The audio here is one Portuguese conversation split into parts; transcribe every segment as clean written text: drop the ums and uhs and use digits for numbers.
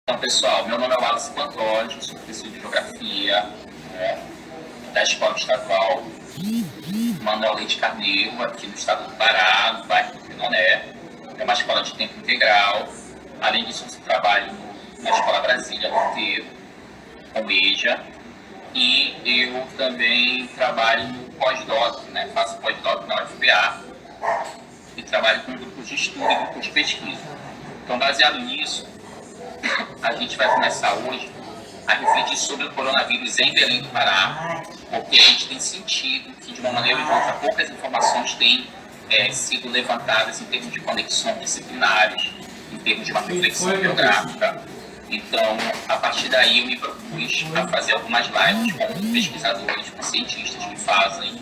Então, pessoal, meu nome é Wallace Pantoja, sou professor de Geografia, né, da Escola Estadual Manuel Leite Carneiro, aqui no estado do Pará, no bairro do Pinoné. É uma escola de tempo integral. Além disso, eu trabalho na Escola Brasília Monteiro, com EJA. E eu também trabalho no pós-doc, né? Faço pós-doc na UFPA e trabalho com grupos de estudo e grupos de pesquisa. Então, baseado nisso, a gente vai começar hoje a refletir sobre o coronavírus em Belém do Pará, porque a gente tem sentido que, de uma maneira ou de outra, poucas informações têm sido levantadas em termos de conexões disciplinares, em termos de uma reflexão geográfica. Então, a partir daí, eu me propus a fazer algumas lives com pesquisadores, com cientistas que fazem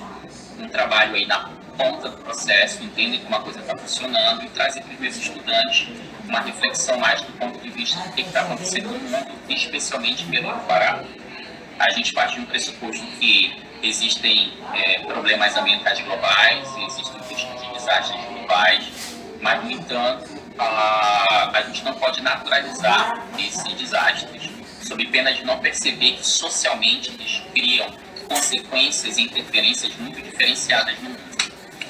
um trabalho aí na ponta do processo, entendem como a coisa está funcionando e trazem para os meus estudantes uma reflexão mais do ponto de vista do que está acontecendo no mundo, especialmente em Belém do Pará. A gente parte de um pressuposto que existem problemas ambientais globais, existem riscos de desastres globais, mas, no entanto, a gente não pode naturalizar esses desastres, sob pena de não perceber que socialmente eles criam consequências e interferências muito diferenciadas no mundo.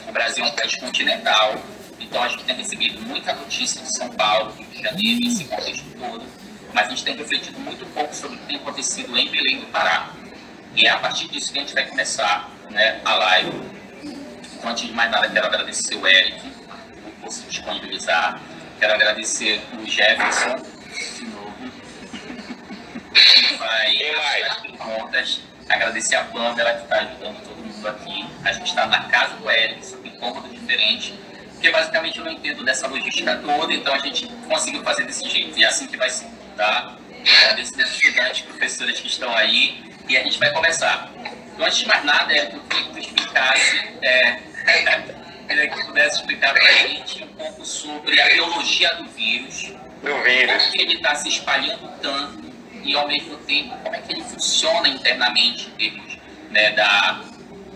O Brasil é um país continental, então a gente tem recebido muita notícia de São Paulo, Rio de Janeiro, esse contexto todo, mas a gente tem refletido muito pouco sobre o que tem acontecido em Belém do Pará. E é a partir disso que a gente vai começar, né, a live. Então, antes de mais nada, quero agradecer o Eric por se disponibilizar. Quero agradecer o Jefferson, de novo, que vai ajudar em contas. Agradecer a Pamela, que está ajudando todo mundo aqui. A gente está na casa do Eric, sob um cômodo diferente, porque basicamente eu não entendo dessa logística toda, então a gente conseguiu fazer desse jeito. E é assim que vai ser, tá? Agradecer aos estudantes, professores que estão aí, e a gente vai começar. Então, antes de mais nada, Eric, eu queria que tu explicasse, que pudesse explicar para a gente um pouco sobre a biologia do vírus, por que ele está se espalhando tanto e, ao mesmo tempo, como é que ele funciona internamente em termos, né,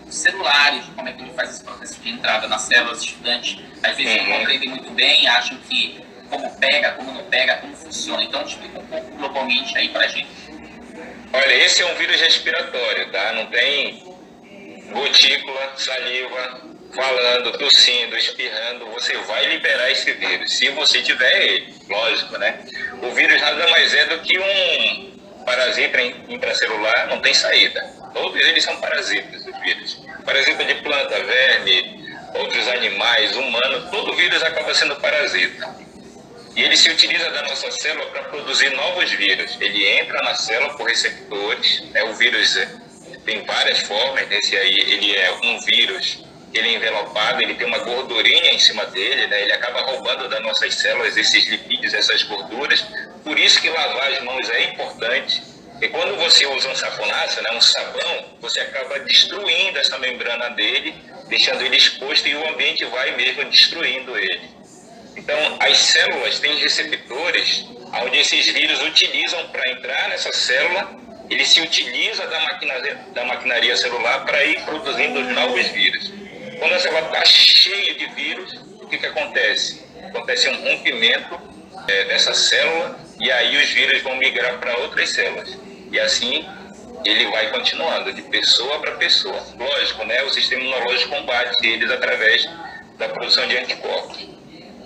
celulares, como é que ele faz esse processo de entrada nas células. Os estudantes, às vezes, não compreendem muito bem, acham que como pega, como não pega, como funciona. Então, explica um pouco globalmente aí para a gente. Olha, esse é um vírus respiratório, tá? Não tem gotícula, saliva, falando, tossindo, espirrando. Você vai liberar esse vírus, se você tiver ele, lógico, né? O vírus nada mais é do que um parasita intracelular, não tem saída. Todos eles são parasitas, os vírus. Parasita de planta, verme, outros animais, humano, todo vírus acaba sendo parasita. E ele se utiliza da nossa célula para produzir novos vírus. Ele entra na célula por receptores, né? O vírus tem várias formas. Esse aí, ele é um vírus, ele é envelopado, ele tem uma gordurinha em cima dele, né? Ele acaba roubando das nossas células esses lipídios, essas gorduras. Por isso que lavar as mãos é importante. E quando você usa um saponáceo, né, um sabão, você acaba destruindo essa membrana dele, deixando ele exposto, e o ambiente vai mesmo destruindo ele. Então, as células têm receptores onde esses vírus utilizam para entrar nessa célula. Ele se utiliza da maquinaria celular para ir produzindo os novos vírus. Quando a célula está cheia de vírus, o que acontece? Acontece um rompimento dessa célula, e aí os vírus vão migrar para outras células. E assim ele vai continuando de pessoa para pessoa. Lógico, né? O sistema imunológico combate eles através da produção de anticorpos.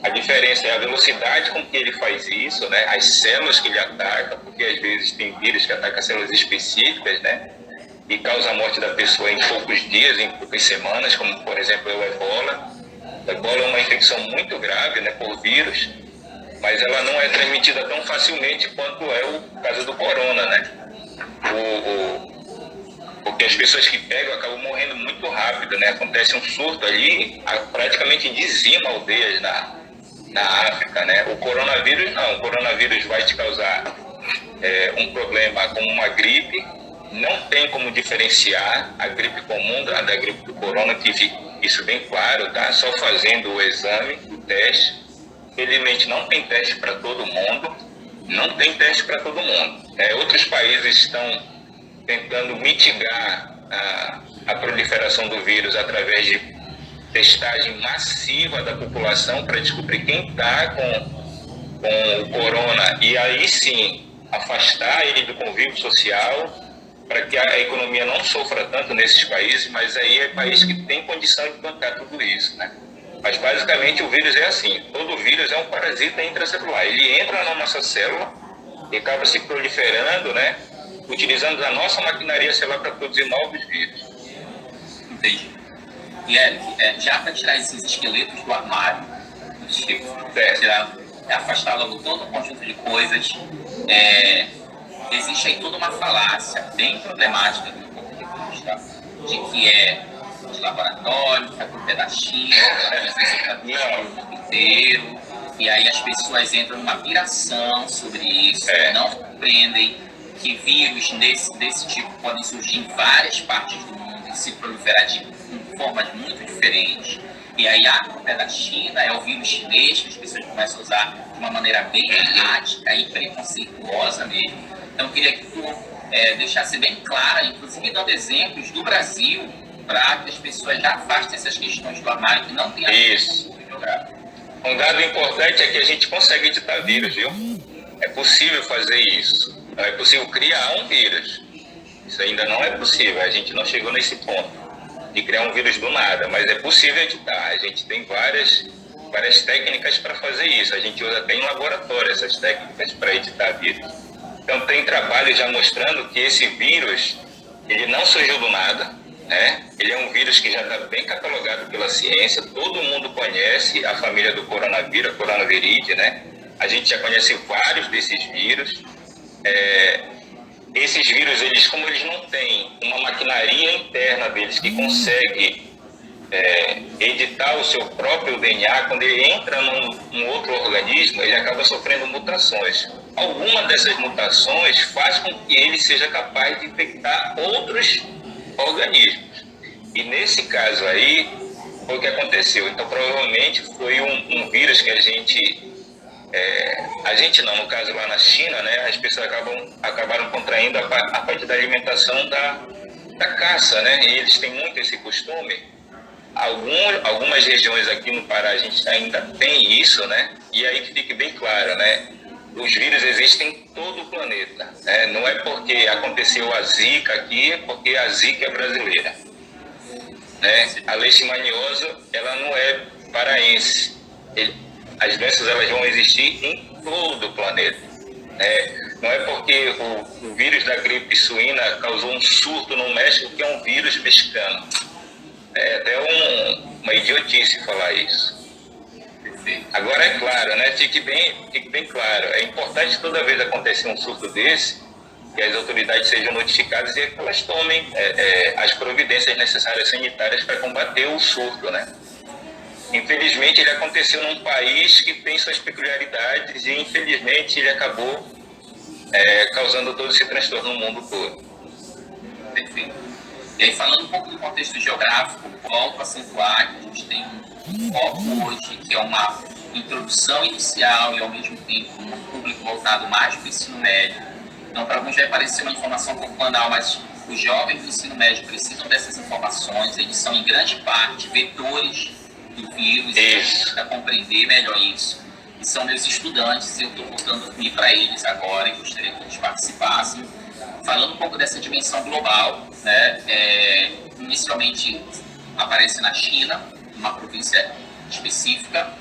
A diferença é a velocidade com que ele faz isso, né? As células que ele ataca, porque às vezes tem vírus que atacam células específicas, né? E causa a morte da pessoa em poucos dias, em poucas semanas, como por exemplo o ebola. O ebola é uma infecção muito grave, né, por vírus, mas ela não é transmitida tão facilmente quanto é o caso do corona, né? Porque as pessoas que pegam acabam morrendo muito rápido, né? Acontece um surto ali, praticamente dizima aldeias na África, né? O coronavírus não. O coronavírus vai te causar um problema como uma gripe. Não tem como diferenciar a gripe comum da gripe do corona, que fica isso bem claro, tá? Só fazendo o exame, o teste. Felizmente não tem teste para todo mundo. Não tem teste para todo mundo. Outros países estão tentando mitigar a proliferação do vírus através de testagem massiva da população para descobrir quem está com com o corona e aí sim afastar ele do convívio social para que a economia não sofra tanto nesses países, mas aí é país que tem condição de bancar tudo isso, né? Mas basicamente o vírus é assim, todo vírus é um parasita intracelular, ele entra na nossa célula e acaba se proliferando, né? Utilizando a nossa maquinaria celular para produzir novos vírus. Entendi. E Eric, já para tirar esses esqueletos do armário, tipo, afastar logo todo um conjunto de coisas, existe aí toda uma falácia bem problemática do meu ponto de vista, de que é de laboratório, que é culpa da China, que é do mundo inteiro, e aí as pessoas entram numa piração sobre isso, não compreendem que vírus desse tipo podem surgir em várias partes do mundo e se proliferar de formas muito diferentes. E aí a culpa é da China, é o vírus chinês, que as pessoas começam a usar de uma maneira bem errática e preconceituosa mesmo. Então eu queria que tu deixasse bem clara, inclusive dando exemplos do Brasil, para que as pessoas já afastem essas questões do armário que não tem a ver com geográfico. Um dado importante é que a gente consegue editar vírus, viu? É possível fazer isso. Não é possível criar um vírus. Isso ainda não é possível. A gente não chegou nesse ponto de criar um vírus do nada, mas é possível editar. A gente tem várias técnicas para fazer isso. A gente usa até em laboratório essas técnicas para editar vírus. Então tem trabalho já mostrando que esse vírus, ele não surgiu do nada, né? Ele é um vírus que já está bem catalogado pela ciência, todo mundo conhece a família do coronavírus, a coronaviridae, né? A gente já conhece vários desses vírus. Esses vírus, como eles não têm uma maquinaria interna deles que consegue editar o seu próprio DNA, quando ele entra num outro organismo, ele acaba sofrendo mutações. Alguma dessas mutações faz com que ele seja capaz de infectar outros organismos. E nesse caso aí, foi o que aconteceu. Então, provavelmente foi um vírus que a gente não, no caso lá na China, né, as pessoas acabaram contraindo a partir da alimentação da caça, né, e eles têm muito esse costume. Algumas regiões aqui no Pará a gente ainda tem isso, né, e aí que fique bem claro, né, os vírus existem em todo o planeta, né, não é porque aconteceu a Zika aqui, porque a Zika é brasileira, né, a leishmaniose, ela não é paraense, as doenças elas vão existir em todo o planeta. Não é porque o vírus da gripe suína causou um surto no México que é um vírus mexicano. É até uma idiotice falar isso. Agora é claro, né? Fique bem claro. É importante toda vez acontecer um surto desse, que as autoridades sejam notificadas e que elas tomem as providências necessárias sanitárias para combater o surto, né? Infelizmente, ele aconteceu num país que tem suas peculiaridades e, infelizmente, ele acabou causando todo esse transtorno no mundo todo. Perfeito. E aí, falando um pouco do contexto geográfico, volto a acentuar que a gente tem um foco hoje, que é uma introdução inicial e, ao mesmo tempo, um público voltado mais para o ensino médio. Então, para alguns vai parecer uma informação um pouco banal, mas os jovens do ensino médio precisam dessas informações, eles são, em grande parte, vetores do vírus, para compreender melhor isso. E são meus estudantes, e eu estou voltando aqui para eles agora e gostaria que eles participassem. Falando um pouco dessa dimensão global, né? Inicialmente aparece na China, uma província específica,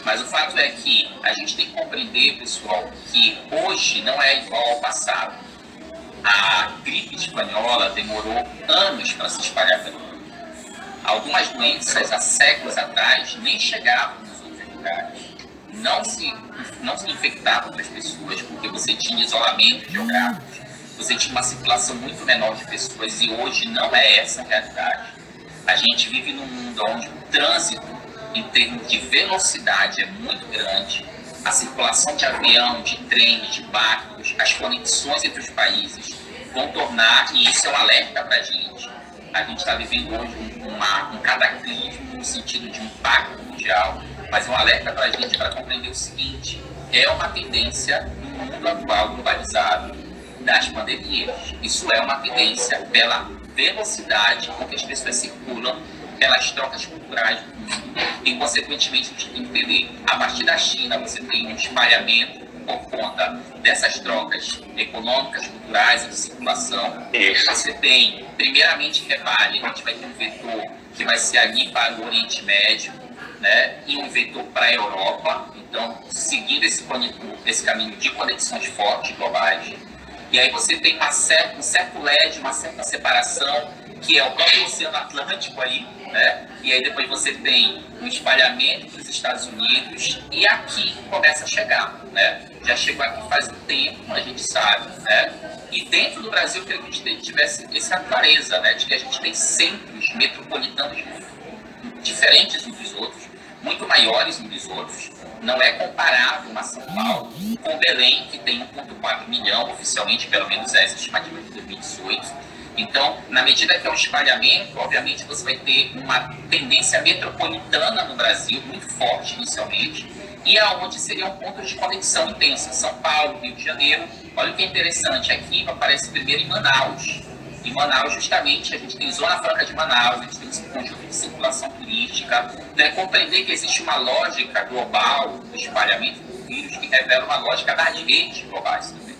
mas o fato é que a gente tem que compreender, pessoal, que hoje não é igual ao passado. A gripe espanhola demorou anos para se espalhar pelo mundo. Algumas doenças, há séculos atrás, nem chegavam nos outros lugares. Não se infectavam outras pessoas, porque você tinha isolamento geográfico. Você tinha uma circulação muito menor de pessoas e hoje não é essa a realidade. A gente vive num mundo onde o trânsito, em termos de velocidade, é muito grande. A circulação de avião, de trem, de barcos, as conexões entre os países vão tornar, e isso é um alerta para a gente está vivendo hoje um cataclismo no sentido de impacto mundial, mas um alerta para a gente para compreender o seguinte: é uma tendência no mundo atual globalizado das pandemias. Isso é uma tendência pela velocidade com que as pessoas circulam, pelas trocas culturais do mundo e, consequentemente, a gente tem que entender. A partir da China, você tem um espalhamento por conta dessas trocas econômicas, culturais e de circulação. Isso. Você tem, primeiramente, repare, a gente vai ter um vetor que vai ser ali para o Oriente Médio, né, e um vetor para a Europa, então, seguindo esse caminho de conexões fortes globais. E aí você tem um certo LED, uma certa separação, que é o próprio Oceano Atlântico aí, né? E aí depois você tem um espalhamento dos Estados Unidos, e aqui começa a chegar, né? Já chegou aqui faz um tempo, a gente sabe, né? E dentro do Brasil, eu queria que a gente tivesse essa clareza, né? De que a gente tem centros metropolitanos diferentes uns dos outros, muito maiores uns dos outros. Não é comparável uma São Paulo com Belém, que tem 1,4 milhão, oficialmente, pelo menos essa estimativa de 2018. Então, na medida que é um espalhamento, obviamente você vai ter uma tendência metropolitana no Brasil, muito forte inicialmente, e aonde seriam pontos de conexão intensa. São Paulo, Rio de Janeiro. Olha o que é interessante, aqui aparece primeiro em Manaus. Em Manaus, justamente, a gente tem Zona Franca de Manaus, a gente tem esse conjunto de circulação turística, né? Compreender que existe uma lógica global do espalhamento do vírus que revela uma lógica das redes globais também.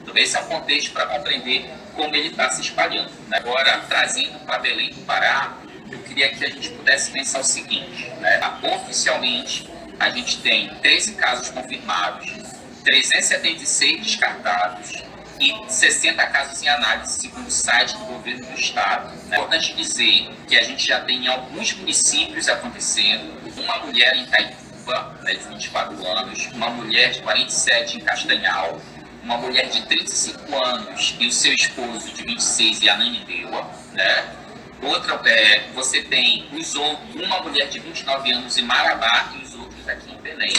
Então, esse é o contexto para compreender como ele está se espalhando, né? Agora, trazendo para Belém do Pará, eu queria que a gente pudesse pensar o seguinte, né? Oficialmente, a gente tem 13 casos confirmados, 376 descartados, e 60 casos em análise, segundo o site do governo do estado. É importante dizer que a gente já tem em alguns municípios acontecendo, uma mulher em Itaituba, né, de 24 anos, uma mulher de 47 em Castanhal, uma mulher de 35 anos e o seu esposo de 26 em Ananindeua, né? Outra, você tem uma mulher de 29 anos em Marabá e os outros aqui em Belém.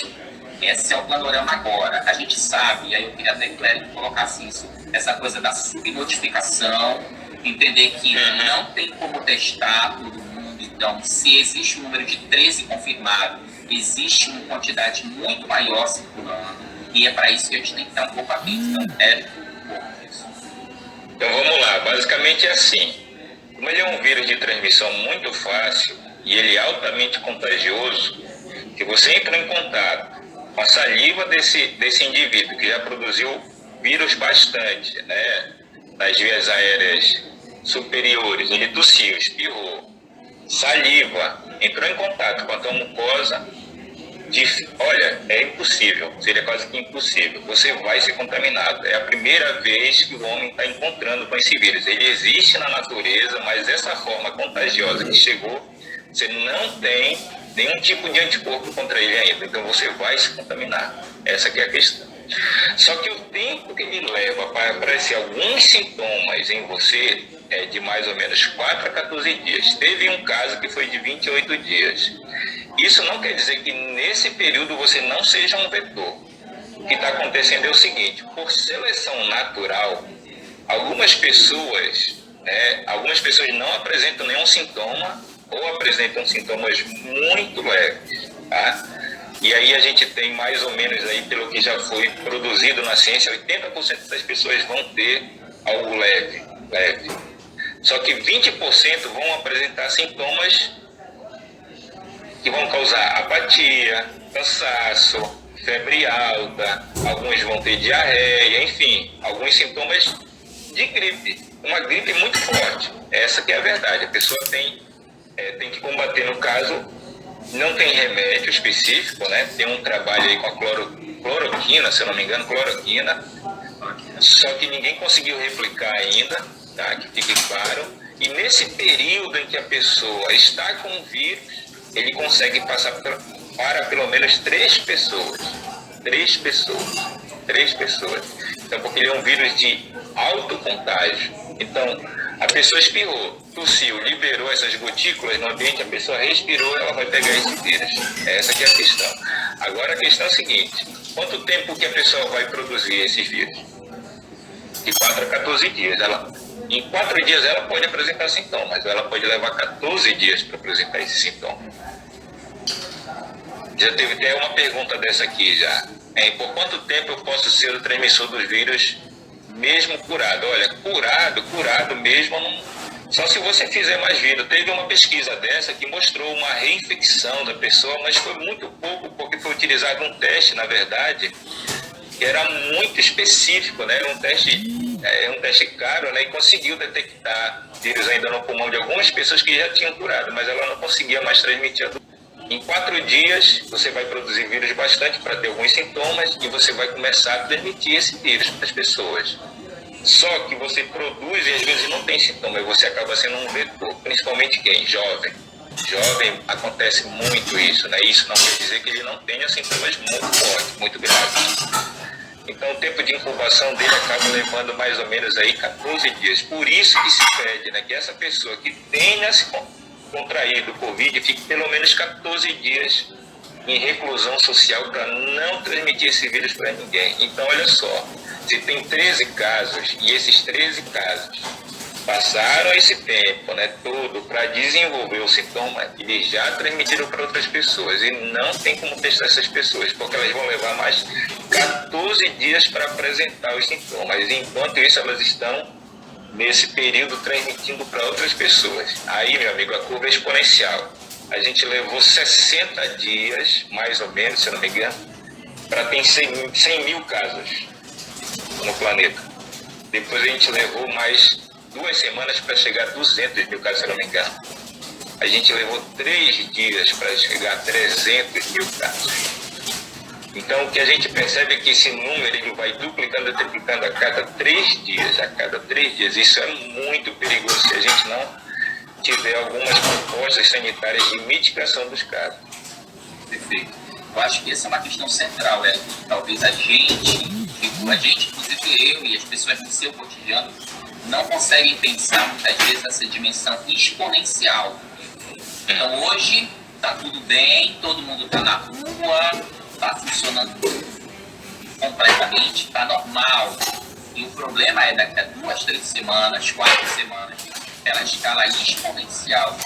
Esse é o panorama agora. A gente sabe, e aí eu queria até que o Clérigo colocasse isso, essa coisa da subnotificação, entender que não tem como testar todo mundo. Então, se existe um número de 13 confirmado, existe uma quantidade muito maior circulando, e é para isso que a gente tem que estar um pouco atento. Então, Érico, um pouco disso. Então vamos lá, basicamente é assim. Como ele é um vírus de transmissão muito fácil e ele é altamente contagioso, que você entra em contato com a saliva desse indivíduo que já produziu vírus bastante, né, nas vias aéreas superiores, ele tossiu, espirrou, saliva, entrou em contato com a tua mucosa, olha, é impossível, seria quase que impossível, você vai ser contaminado. É a primeira vez que o homem está encontrando com esse vírus. Ele existe na natureza, mas essa forma contagiosa que chegou, você não tem nenhum tipo de anticorpo contra ele ainda, então você vai se contaminar. Essa que é a questão. Só que o tempo que ele leva para aparecer alguns sintomas em você é de mais ou menos 4 a 14 dias. Teve um caso que foi de 28 dias. Isso não quer dizer que nesse período você não seja um vetor. O que está acontecendo é o seguinte: por seleção natural, algumas pessoas não apresentam nenhum sintoma ou apresentam sintomas muito leves, tá? E aí a gente tem mais ou menos aí, pelo que já foi produzido na ciência, 80% das pessoas vão ter algo leve. Só que 20% vão apresentar sintomas que vão causar apatia, cansaço, febre alta, alguns vão ter diarreia, enfim, alguns sintomas de gripe. Uma gripe muito forte. Essa que é a verdade. A pessoa tem que combater, no caso, não tem remédio específico, né? Tem um trabalho aí com a cloroquina, se eu não me engano, só que ninguém conseguiu replicar ainda, tá? Que fique claro. E nesse período em que a pessoa está com o vírus, ele consegue passar para pelo menos 3 pessoas. 3 pessoas. Então, porque ele é um vírus de alto contágio. Então, a pessoa espirrou, tossiu, liberou essas gotículas no ambiente, a pessoa respirou, ela vai pegar esse vírus. Essa que é a questão. Agora a questão é a seguinte: quanto tempo que a pessoa vai produzir esse vírus? De 4 a 14 dias. Em 4 dias ela pode apresentar sintomas, ela pode levar 14 dias para apresentar esse sintoma. Já teve até uma pergunta dessa aqui já. Por quanto tempo eu posso ser o transmissor dos vírus mesmo curado? Olha, curado mesmo, Só se você fizer mais vírus. Teve uma pesquisa dessa que mostrou uma reinfecção da pessoa, mas foi muito pouco, porque foi utilizado um teste, na verdade, que era muito específico, né? Era um teste caro, né? E conseguiu detectar vírus ainda no pulmão de algumas pessoas que já tinham curado, mas ela não conseguia mais transmitir a doença. Em 4 dias, você vai produzir vírus bastante para ter alguns sintomas e você vai começar a transmitir esse vírus para as pessoas. Só que você produz e às vezes não tem sintoma, e você acaba sendo um vetor, principalmente quem? Jovem. Jovem acontece muito isso, né? Isso não quer dizer que ele não tenha sintomas muito fortes, muito graves. Então o tempo de incubação dele acaba levando mais ou menos aí 14 dias. Por isso que se pede, né, que essa pessoa que tenha se contraído o Covid fique pelo menos 14 dias em reclusão social para não transmitir esse vírus para ninguém. Então olha só, se tem 13 casos e esses 13 casos passaram esse tempo, né, todo para desenvolver o sintoma, eles já transmitiram para outras pessoas e não tem como testar essas pessoas, porque elas vão levar mais 14 dias para apresentar os sintomas. Enquanto isso, elas estão nesse período transmitindo para outras pessoas. Aí, meu amigo, a curva é exponencial. A gente levou 60 dias, mais ou menos, se eu não me engano, para ter 100 mil casos no planeta. Depois a gente levou mais 2 semanas para chegar a 200 mil casos, se eu não me engano. A gente levou 3 dias para chegar a 300 mil casos. Então, o que a gente percebe é que esse número ele vai duplicando, triplicando a cada 3 dias. A cada 3 dias. Isso é muito perigoso se a gente não tiver algumas propostas sanitárias de mitigação dos casos. Perfeito. Eu acho que essa é uma questão central, talvez a gente, inclusive eu e as pessoas no seu cotidiano, não conseguem pensar muitas vezes essa dimensão exponencial. Então hoje está tudo bem, todo mundo está na rua, está funcionando completamente, está normal. E o problema é daqui a 2, 3 semanas, 4 semanas, ela escala exponencial.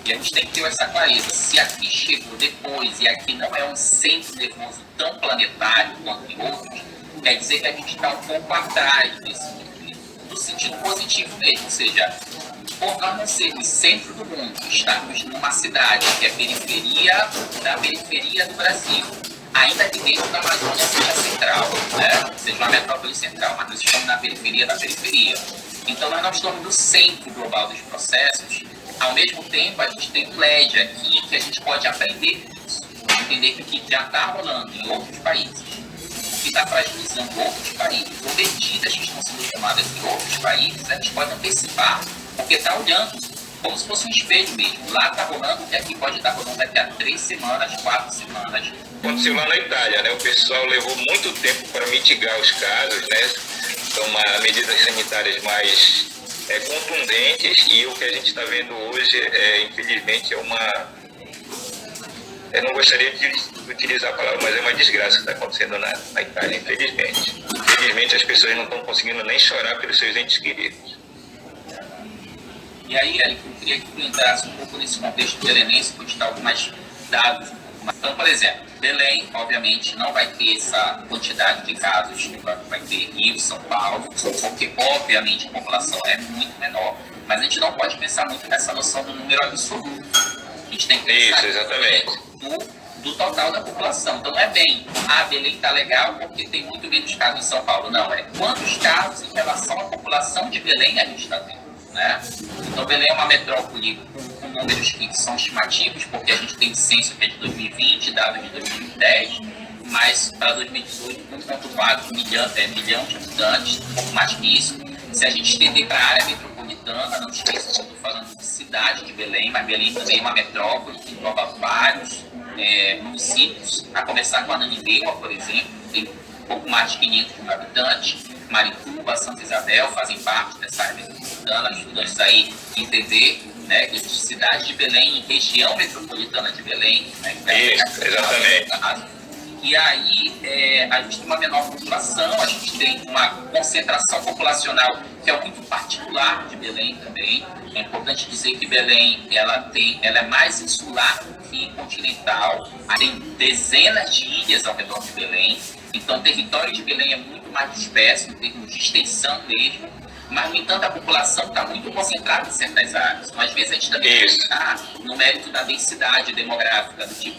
E a gente tem que ter essa clareza. Se aqui chegou depois e aqui não é um centro nervoso tão planetário quanto em outros, quer dizer que a gente está um pouco atrás desse movimento, no sentido positivo mesmo. Ou seja, por nós não sermos centro do mundo, estarmos numa cidade que é periferia da periferia do Brasil, ainda que dentro da Amazônia seja central, né? Seja uma metrópole central, mas nós estamos na periferia da periferia. Então nós não estamos no centro global dos processos. Ao mesmo tempo, a gente tem um LED aqui que a gente pode aprender isso, entender que o que já está rolando em outros países, o que está fragilizando outros países, ou medidas que estão sendo tomadas em outros países, a gente pode antecipar, porque está olhando como se fosse um espelho mesmo. Lá está rolando o que aqui pode estar rolando daqui a 3 semanas, 4 semanas. Aconteceu lá na Itália, né? O pessoal levou muito tempo para mitigar os casos, né? Tomar medidas sanitárias mais contundentes, e o que a gente está vendo hoje infelizmente é uma... Eu não gostaria de utilizar a palavra, mas é uma desgraça que está acontecendo na Itália, infelizmente. Infelizmente as pessoas não estão conseguindo nem chorar pelos seus entes queridos. E aí, Érico, eu queria que tu entrasse um pouco nesse contexto belenense, para te dar alguns dados. Então, por exemplo, Belém, obviamente, não vai ter essa quantidade de casos que vai ter Rio, São Paulo, porque, obviamente, a população é muito menor, mas a gente não pode pensar muito nessa noção do número absoluto. A gente tem que pensar isso, exatamente. do total da população. Então, não é bem, Belém está legal porque tem muito menos casos em São Paulo. Não, é quantos casos em relação à população de Belém a gente está tendo, né? Então, Belém é uma metrópole com números que são estimativos, porque a gente tem censo que é de 2020, dados de 2010, mas para 2018, 1,4 milhão de habitantes, um pouco mais que isso. Se a gente estender para a área metropolitana, não esqueça que eu estou falando de cidade de Belém, mas Belém também é uma metrópole que engloba vários municípios, a começar com Ananindeua, por exemplo, tem um pouco mais de 500 mil habitantes. Marituba, Santa Isabel fazem parte dessa área metropolitana, estudantes aí entender, né, que existe cidade de Belém e região metropolitana de Belém. Né, isso, exatamente. E aí a gente tem uma menor população, a gente tem uma concentração populacional que é muito particular de Belém também. É importante dizer que Belém ela é mais insular que continental, tem dezenas de ilhas ao redor de Belém, então o território de Belém é muito mais disperso em termos de extensão mesmo. Mas, no entanto, a população está muito concentrada em certas áreas. Então, às vezes, a gente também está no mérito da densidade demográfica, do tipo,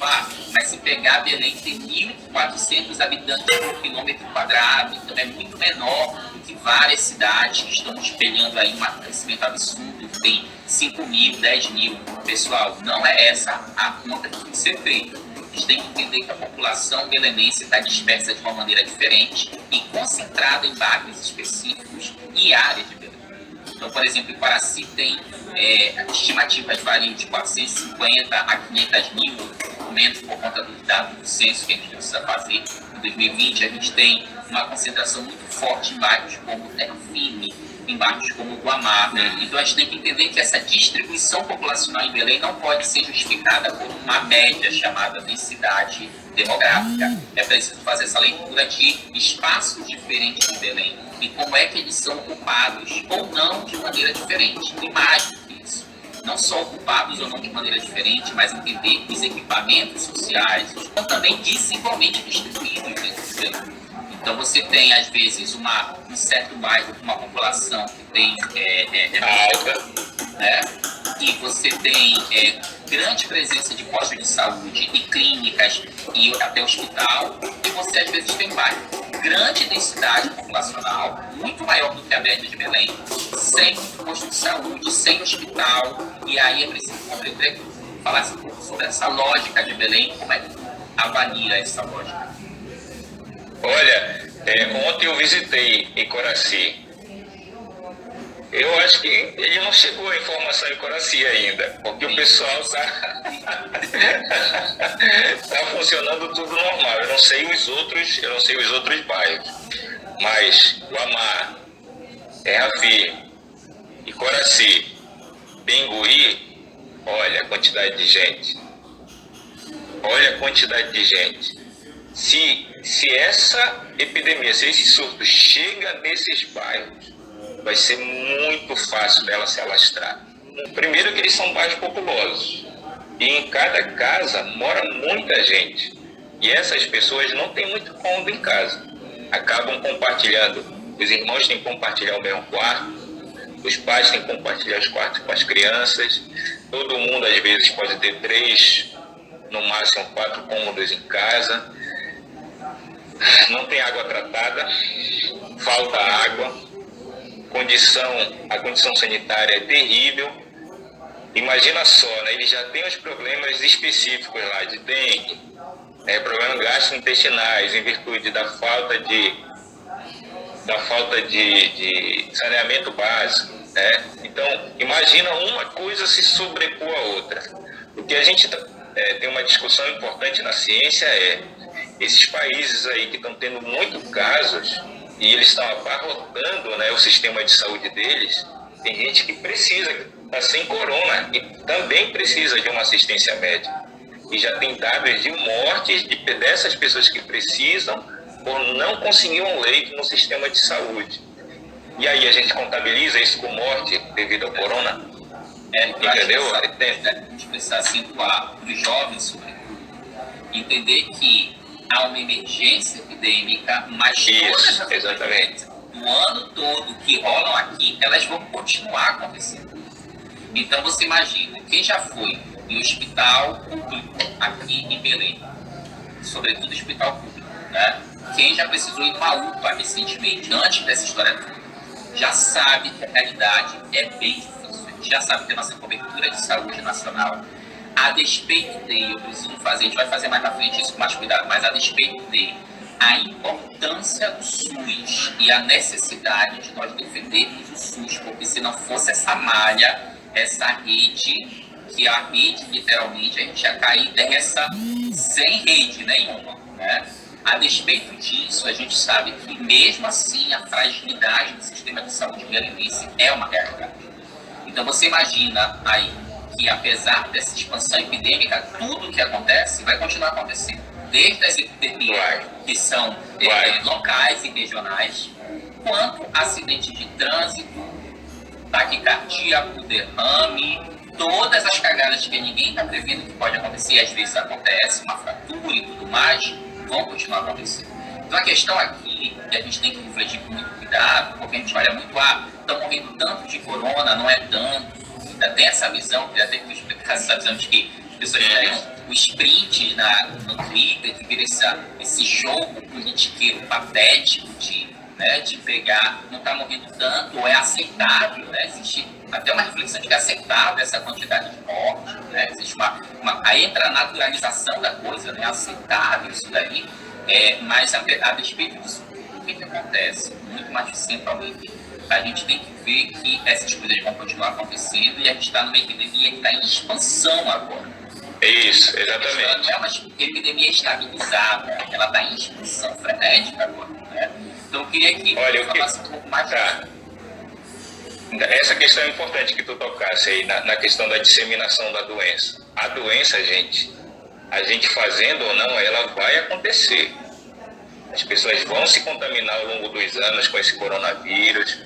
mas se pegar Belém, tem 1.400 habitantes por quilômetro quadrado, então é muito menor do que várias cidades que estão espelhando aí um crescimento absurdo, que tem 5.000, 10.000. Pessoal, não é essa a conta que tem que ser feita. A gente tem que entender que a população belenense está dispersa de uma maneira diferente e concentrada em bairros específicos e áreas de Belém. Então, por exemplo, em Quaraci tem estimativas variam de 450 a 500 mil, menos por conta dos dados do censo que a gente precisa fazer. Em 2020, a gente tem uma concentração muito forte em bairros como Terra Firme, em bairros como Guamá. Então, a gente tem que entender que essa distribuição populacional em Belém não pode ser justificada por uma média chamada densidade demográfica. É preciso fazer essa leitura de espaços diferentes de Belém e como é que eles são ocupados ou não de maneira diferente. E mais do que isso, não só ocupados ou não de maneira diferente, mas entender que os equipamentos sociais estão também desigualmente distribuídos dentro de Belém. Então, você tem, às vezes, um certo bairro com uma população que tem alta, né? E você tem grande presença de postos de saúde e clínicas e até hospital. E você, às vezes, tem bairro com grande densidade populacional, muito maior do que a média de Belém, sem posto de saúde, sem hospital. E aí é preciso falar um pouco sobre essa lógica de Belém, como é que avalia essa lógica. Olha, ontem eu visitei em Coraci. Eu acho que ele não chegou a informação em Coraci ainda, porque o pessoal está tá funcionando tudo normal. Eu não sei os outros bairros, mas Guamá, Terra Firme e Coraci, Benguri, olha a quantidade de gente. Olha a quantidade de gente. Se essa epidemia, se esse surto chega nesses bairros, vai ser muito fácil dela se alastrar. Primeiro que eles são bairros populosos. E em cada casa mora muita gente. E essas pessoas não têm muito cômodo em casa. Acabam compartilhando. Os irmãos têm que compartilhar o mesmo quarto. Os pais têm que compartilhar os quartos com as crianças. Todo mundo, às vezes, pode ter 3, no máximo 4 cômodos em casa. Não tem água tratada, falta água, a condição sanitária é terrível. Imagina só, né? Eles já têm os problemas específicos lá de dengue, problemas gastrointestinais em virtude da falta de saneamento básico, né? Então, imagina uma coisa se sobrepor a outra. O que a gente tem uma discussão importante na ciência esses países aí que estão tendo muitos casos e eles estão abarrotando, né, o sistema de saúde deles, tem gente que precisa, está sem corona e também precisa de uma assistência médica. E já tem dados de mortes dessas pessoas que precisam por não conseguir um leito no sistema de saúde. E aí a gente contabiliza isso com morte devido ao corona? Entendeu? A gente precisa acentuar para os jovens, sobretudo, entender que há uma emergência epidêmica, mas todas as exatamente. Do ano todo que rolam aqui, elas vão continuar acontecendo. Então, você imagina, quem já foi em hospital público aqui em Belém, sobretudo hospital público, né? Quem já precisou ir numa UPA recentemente, antes dessa história toda, já sabe que a realidade é bem difícil. A gente já sabe que a nossa cobertura de saúde nacional, a despeito de, eu preciso fazer, a gente vai fazer mais na frente isso com mais cuidado, mas a despeito de a importância do SUS e a necessidade de nós defendermos o SUS, porque se não fosse essa malha, essa rede, que a rede, literalmente, a gente ia cair dessa sem rede nenhuma, né? A despeito disso, a gente sabe que, mesmo assim, a fragilidade do sistema de saúde belenense é uma realidade. Então, você imagina aí que, apesar dessa expansão epidêmica, tudo que acontece vai continuar acontecendo. Desde as epidemias que são locais e regionais, quanto acidente de trânsito, taquicardia, derrame, todas as cagadas que ninguém está prevendo que pode acontecer, e às vezes acontece, uma fratura e tudo mais, vão continuar acontecendo. Então a questão aqui, que a gente tem que refletir com muito cuidado, porque a gente olha muito, estão morrendo tanto de corona, não é tanto. Ainda tem essa visão, que até que explicar essa visão de que as pessoas ganham o sprint no Twitter, que vira esse jogo politiqueiro patético de pegar, não está morrendo tanto, ou é aceitável, né? Existe até uma reflexão de que é aceitável essa quantidade de mortes, né? Existe aí entra a naturalização da coisa, né? Aceitável isso daí, mas a despeito disso, o que acontece? Muito mais centralmente, a gente tem que ver que essas coisas vão continuar acontecendo e a gente está numa epidemia que está em expansão agora. Isso, exatamente. Ela não é uma epidemia estabilizada, ela está em expansão frenética agora, né? Então eu queria que você falasse um pouco mais disso. Essa questão é importante que tu tocasse aí, na questão da disseminação da doença. A doença, a gente fazendo ou não, ela vai acontecer. As pessoas vão se contaminar ao longo dos anos com esse coronavírus.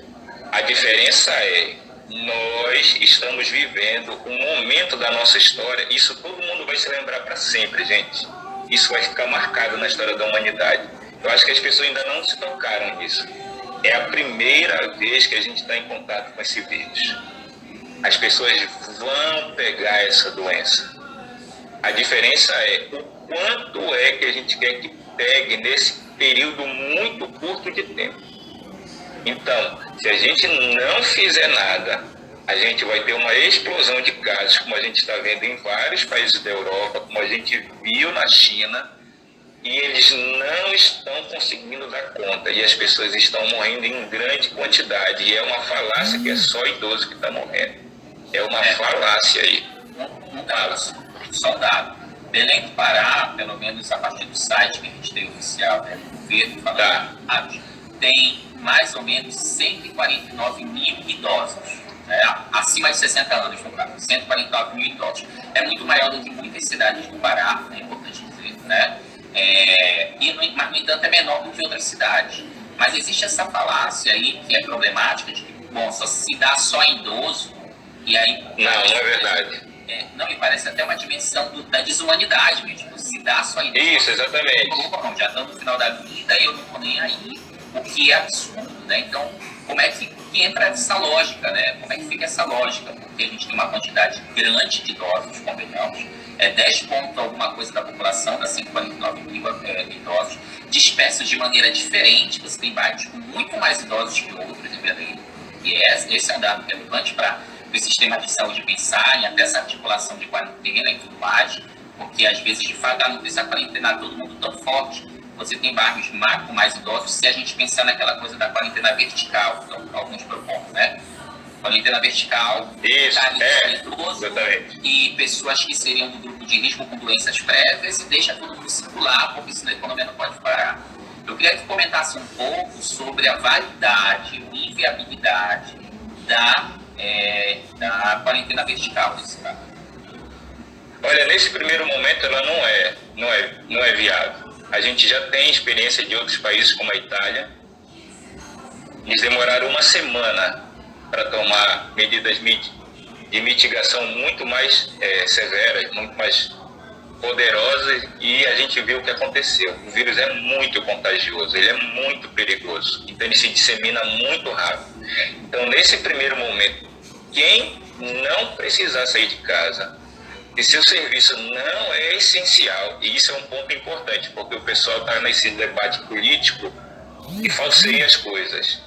A diferença é, nós estamos vivendo um momento da nossa história, isso todo mundo vai se lembrar para sempre, gente. Isso vai ficar marcado na história da humanidade. Eu acho que as pessoas ainda não se tocaram nisso. É a primeira vez que a gente está em contato com esse vírus. As pessoas vão pegar essa doença. A diferença é o quanto é que a gente quer que pegue nesse período muito curto de tempo. Então, se a gente não fizer nada, a gente vai ter uma explosão de casos, como a gente está vendo em vários países da Europa, como a gente viu na China, e eles não estão conseguindo dar conta, e as pessoas estão morrendo em grande quantidade, e é uma falácia que é só idoso que está morrendo. É uma falácia aí. Um dado, só um dado. Belém do Pará, pelo menos a partir do site que a gente tem oficial, né, do governo falando, tem mais ou menos 149 mil idosos, né, acima de 60 anos, no caso, 149 mil idosos. É muito maior do que muitas cidades do Pará, é importante dizer, né? Mas, no entanto, é menor do que outras cidades. Mas existe essa falácia aí, que é problemática, de que, só se dá só em idoso, e aí... Não é verdade. Não, me parece até uma dimensão da desumanidade mesmo, se dá só em idoso. Isso, exatamente. Não, já estamos no final da vida e eu não estou nem aí, o que é absurdo, né? Então, como é que entra essa lógica, né? Como é que fica essa lógica? Porque a gente tem uma quantidade grande de idosos, convenhamos, 10 pontos alguma coisa da população, das 149 mil idosos, dispersos de maneira diferente. Você tem bairros com muito mais idosos que outros em Belém. E esse é um dado relevante para o sistema de saúde pensar em até essa articulação de quarentena e tudo mais, porque às vezes, de fato, não precisa quarentenar todo mundo tão forte. Você tem bairros com mais idosos, se a gente pensar naquela coisa da quarentena vertical, então, alguns propõem, né? Quarentena vertical, idoso e pessoas que seriam do grupo de risco com doenças prévias e deixa todo mundo circular, porque senão a economia não pode parar. Eu queria que comentasse um pouco sobre a validade e inviabilidade da quarentena vertical nesse caso. Olha, nesse primeiro momento ela não é viável. A gente já tem experiência de outros países como a Itália. Eles demoraram uma semana para tomar medidas de mitigação muito mais severas, muito mais poderosas, e a gente viu o que aconteceu. O vírus é muito contagioso, ele é muito perigoso, então ele se dissemina muito rápido. Então, nesse primeiro momento, quem não precisar sair de casa, e seu serviço não é essencial, e isso é um ponto importante, porque o pessoal está nesse debate político e falseia as coisas.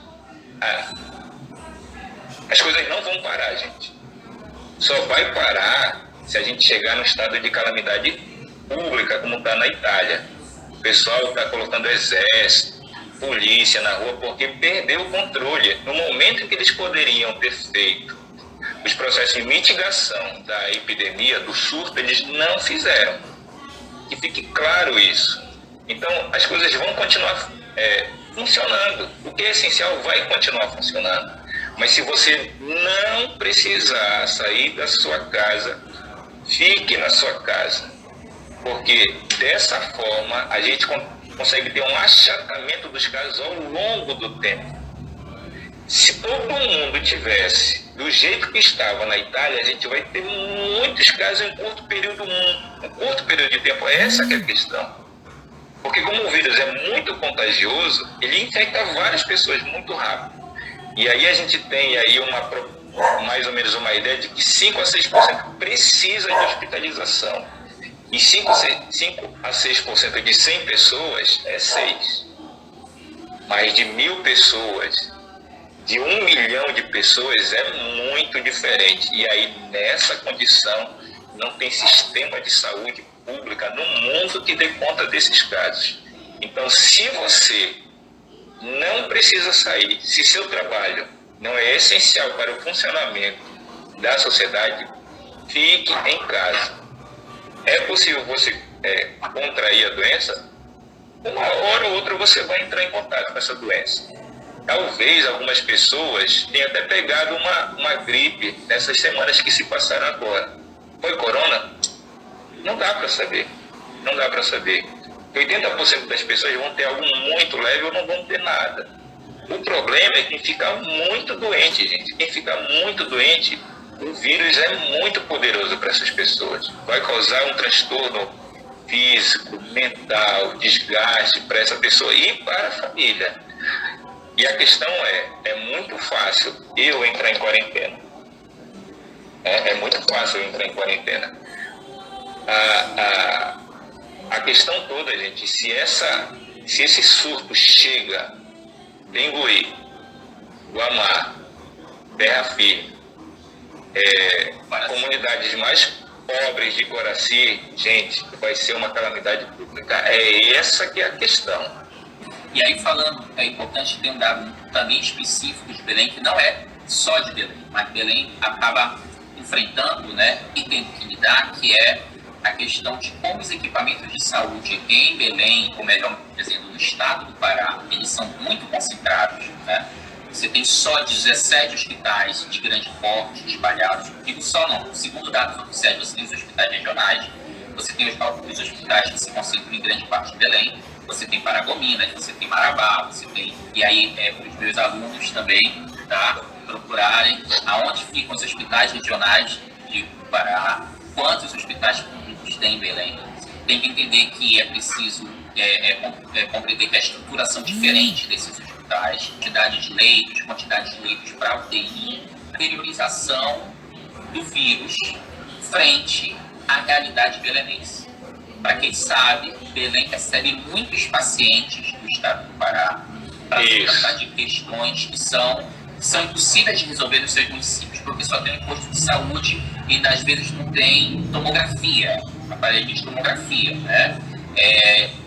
As coisas não vão parar, gente. Só vai parar se a gente chegar no estado de calamidade pública, como está na Itália. O pessoal está colocando exército, polícia na rua, porque perdeu o controle. No momento em que eles poderiam ter feito os processos de mitigação da epidemia, do surto, eles não fizeram. Que fique claro isso. Então, as coisas vão continuar funcionando. O que é essencial vai continuar funcionando. Mas se você não precisar sair da sua casa, fique na sua casa. Porque dessa forma a gente consegue ter um achatamento dos casos ao longo do tempo. Se todo mundo tivesse do jeito que estava na Itália, a gente vai ter muitos casos em curto período de tempo. Essa que é a questão. Porque como o vírus é muito contagioso, ele infecta várias pessoas muito rápido. E aí a gente tem aí mais ou menos uma ideia de que 5 a 6% precisa de hospitalização. E 5 a 6% de 100 pessoas é 6. Mas de 1.000 pessoas, de 1 milhão de pessoas é muito diferente. E aí nessa condição não tem sistema de saúde pública no mundo que dê conta desses casos. Então, se você não precisa sair, se seu trabalho não é essencial para o funcionamento da sociedade, fique em casa. É possível você contrair a doença? Uma hora ou outra você vai entrar em contato com essa doença. Talvez algumas pessoas tenham até pegado uma gripe nessas semanas que se passaram agora. Foi corona? Não dá para saber. Não dá para saber. 80% das pessoas vão ter algo muito leve ou não vão ter nada. O problema é quem fica muito doente, gente. Quem fica muito doente, o vírus é muito poderoso para essas pessoas. Vai causar um transtorno físico, mental, desgaste para essa pessoa e para a família. E a questão é muito fácil eu entrar em quarentena. É muito fácil eu entrar em quarentena. A questão toda, gente, se esse surto chega, Bengui, Guamá, Terra Firme, comunidades mais pobres de Coraci, gente, vai ser uma calamidade pública. É essa que é a questão. E aí falando, é importante ter um dado também específico de Belém, que não é só de Belém, mas Belém acaba enfrentando, né, e tendo que lidar, que é a questão de como os equipamentos de saúde em Belém, ou melhor dizendo, no estado do Pará, eles são muito concentrados, né? Você tem só 17 hospitais de grande porte espalhados, digo só não, segundo dados oficiais, você tem os hospitais regionais, você tem os hospitais que se concentram em grande parte de Belém, você tem Paragominas, você tem Marabá, você tem, e aí para os meus alunos também, tá, procurarem aonde ficam os hospitais regionais de Pará, quantos hospitais públicos tem em Belém. Tem que entender que é preciso compreender que a estruturação diferente desses hospitais, quantidade de leitos para UTI, priorização do vírus frente à realidade belenense. Para quem sabe, Belém recebe muitos pacientes do estado do Pará para tratar de questões que são impossíveis de resolver nos seus municípios, porque só tem um posto de saúde e às vezes não tem tomografia, aparelho de tomografia, né?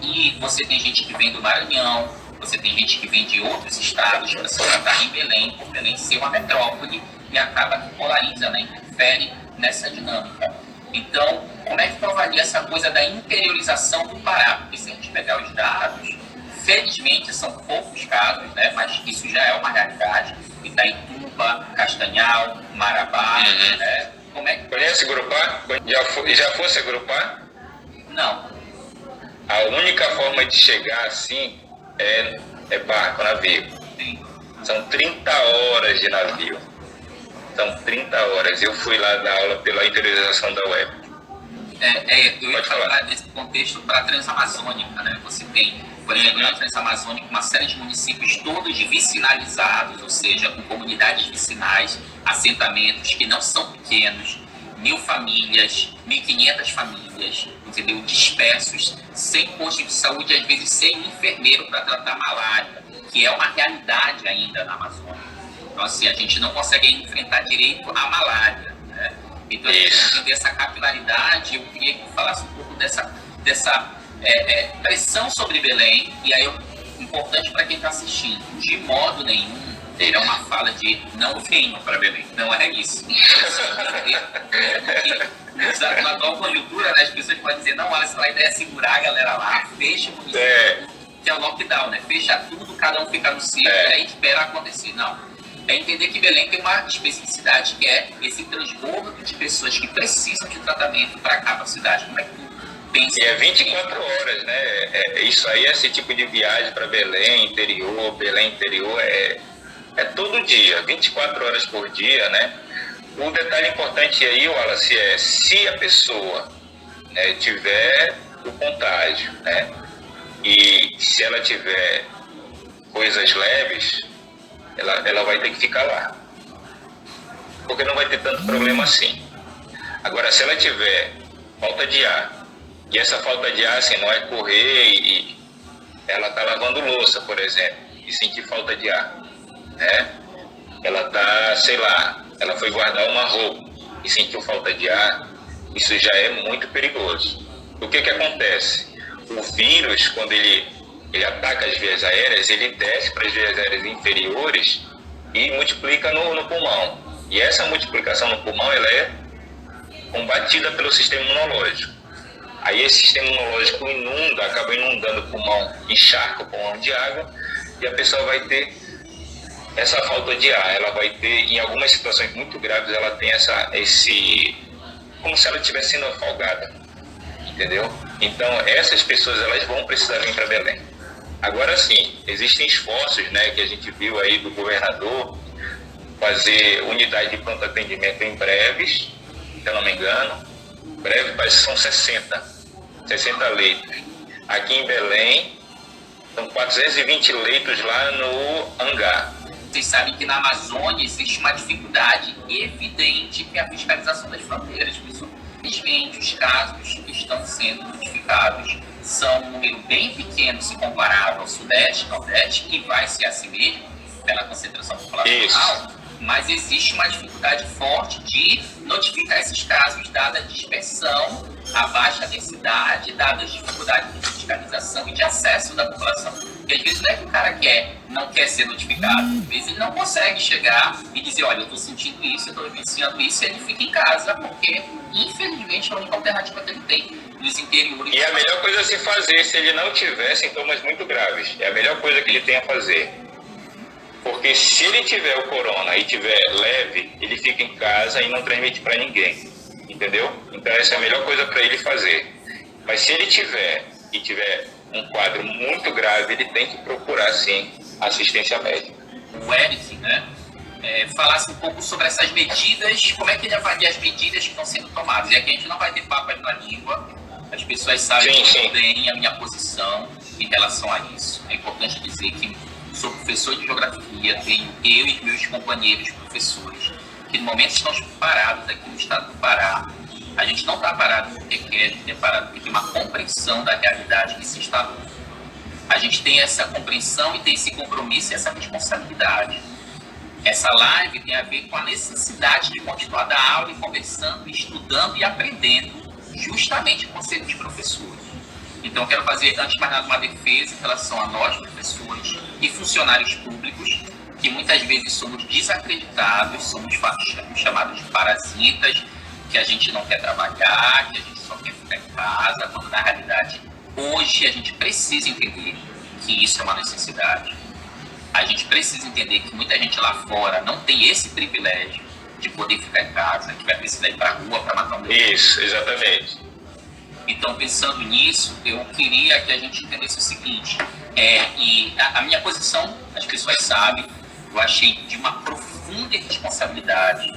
E você tem gente que vem do Maranhão, você tem gente que vem de outros estados para se tratar em Belém, por Belém ser uma metrópole, e acaba que polariza, né? Interfere nessa dinâmica. Então, como é que tu avalia essa coisa da interiorização do Pará? Porque se a gente pegar os dados, felizmente são poucos casos, né? Mas isso já é uma realidade. Itaituba, Castanhal, Marabá, né? Como é que... Conhece Grupar? Já fosse Grupar? Não. A única forma de chegar assim é barco, navio. Sim. São 30 horas de navio. São 30 horas. Eu fui lá dar aula pela interiorização da web. Eu ia falar nesse contexto para a Transamazônica, né? Você tem, por exemplo, na Transamazônica, uma série de municípios todos vicinalizados, ou seja, com comunidades vicinais, assentamentos que não são pequenos, 1.000 famílias, 1.500 famílias, entendeu? Dispersos, sem posto de saúde, às vezes sem enfermeiro para tratar malária, que é uma realidade ainda na Amazônia. Então, assim, a gente não consegue enfrentar direito a malária, né? Então, a gente tem que entender essa capilaridade. Eu queria que falasse um pouco dessa pressão sobre Belém, e aí importante para quem está assistindo, de modo nenhum é uma fala de não venham para Belém, não é isso. Na atual conjuntura, né, as pessoas podem dizer, não, a ideia é segurar a galera lá, fecha o município, que é o lockdown, né? Fecha tudo, cada um fica no seu e aí espera acontecer. Não. É entender que Belém tem uma especificidade, que é esse transbordo de pessoas que precisam de tratamento para cada cidade. Como é que tu pensa? E é 24 horas, né? Isso aí, esse tipo de viagem para Belém interior, é todo dia, 24 horas por dia, né? Um detalhe importante aí, Wallace, se a pessoa tiver o contágio, né? E se ela tiver coisas leves, ela vai ter que ficar lá. Porque não vai ter tanto problema assim. Agora, se ela tiver falta de ar, e essa falta de ar assim, não é correr e ela está lavando louça, por exemplo, e sentir falta de ar, né? Ela está, sei lá, ela foi guardar uma roupa e sentiu falta de ar, isso já é muito perigoso. O que acontece? O vírus, quando ele ataca as vias aéreas, ele desce para as vias aéreas inferiores e multiplica no pulmão. E essa multiplicação no pulmão, ela é combatida pelo sistema imunológico. Aí esse sistema imunológico acaba inundando o pulmão, encharca o pulmão de água, e a pessoa vai ter essa falta de ar. Ela vai ter, em algumas situações muito graves, ela tem como se ela estivesse sendo afogada, entendeu? Então essas pessoas, elas vão precisar vir para Belém. Agora sim, existem esforços, né, que a gente viu aí do governador fazer unidade de pronto atendimento em breves, se eu não me engano. Breve parece que são 60 leitos. Aqui em Belém, são 420 leitos lá no hangar. Vocês sabem que na Amazônia existe uma dificuldade evidente, que é a fiscalização das fronteiras, pessoal. Infelizmente, os casos que estão sendo notificados são um número bem pequeno se comparado ao Sudeste, Nordeste, e vai ser assim mesmo, pela concentração populacional. Mas existe uma dificuldade forte de notificar esses casos, dada a dispersão, a baixa densidade, dada a dificuldade de fiscalização e de acesso da população. Porque às vezes não é que o cara não quer ser notificado, às vezes ele não consegue chegar e dizer, olha, eu estou sentindo isso, eu estou vivenciando isso, e ele fica em casa, porque infelizmente é a única alternativa que ele tem nos interiores. E a melhor coisa a se fazer, se ele não tiver sintomas muito graves, é a melhor coisa que ele tem a fazer. Porque se ele tiver o corona e tiver leve, ele fica em casa e não transmite para ninguém, entendeu? Então essa é a melhor coisa para ele fazer. Mas se ele tiver um quadro muito grave, ele tem que procurar sim assistência médica. O Eric, né, falasse um pouco sobre essas medidas, como é que ele avalia as medidas que estão sendo tomadas. E aqui a gente não vai ter papas na língua, as pessoas sabem muito bem a minha posição em relação a isso. É importante dizer que sou professor de geografia, tenho eu e meus companheiros professores, que no momento estão parados aqui no estado do Pará. A gente não está parado porque quer, a gente é parado porque tem uma compreensão da realidade que se instalou. A gente tem essa compreensão e tem esse compromisso e essa responsabilidade. Essa live tem a ver com a necessidade de continuar dar aula e conversando, estudando e aprendendo justamente com os professores. Então, eu quero fazer, antes de mais nada, uma defesa em relação a nós, professores e funcionários públicos, que muitas vezes somos desacreditados, somos chamados de parasitas, que a gente não quer trabalhar, que a gente só quer ficar em casa, quando na realidade, hoje a gente precisa entender que isso é uma necessidade. A gente precisa entender que muita gente lá fora não tem esse privilégio de poder ficar em casa, que vai precisar ir para a rua para matar um bebê. Isso, exatamente. Então, pensando nisso, eu queria que a gente entendesse o seguinte, e a minha posição, as pessoas sabem, eu achei de uma profunda irresponsabilidade,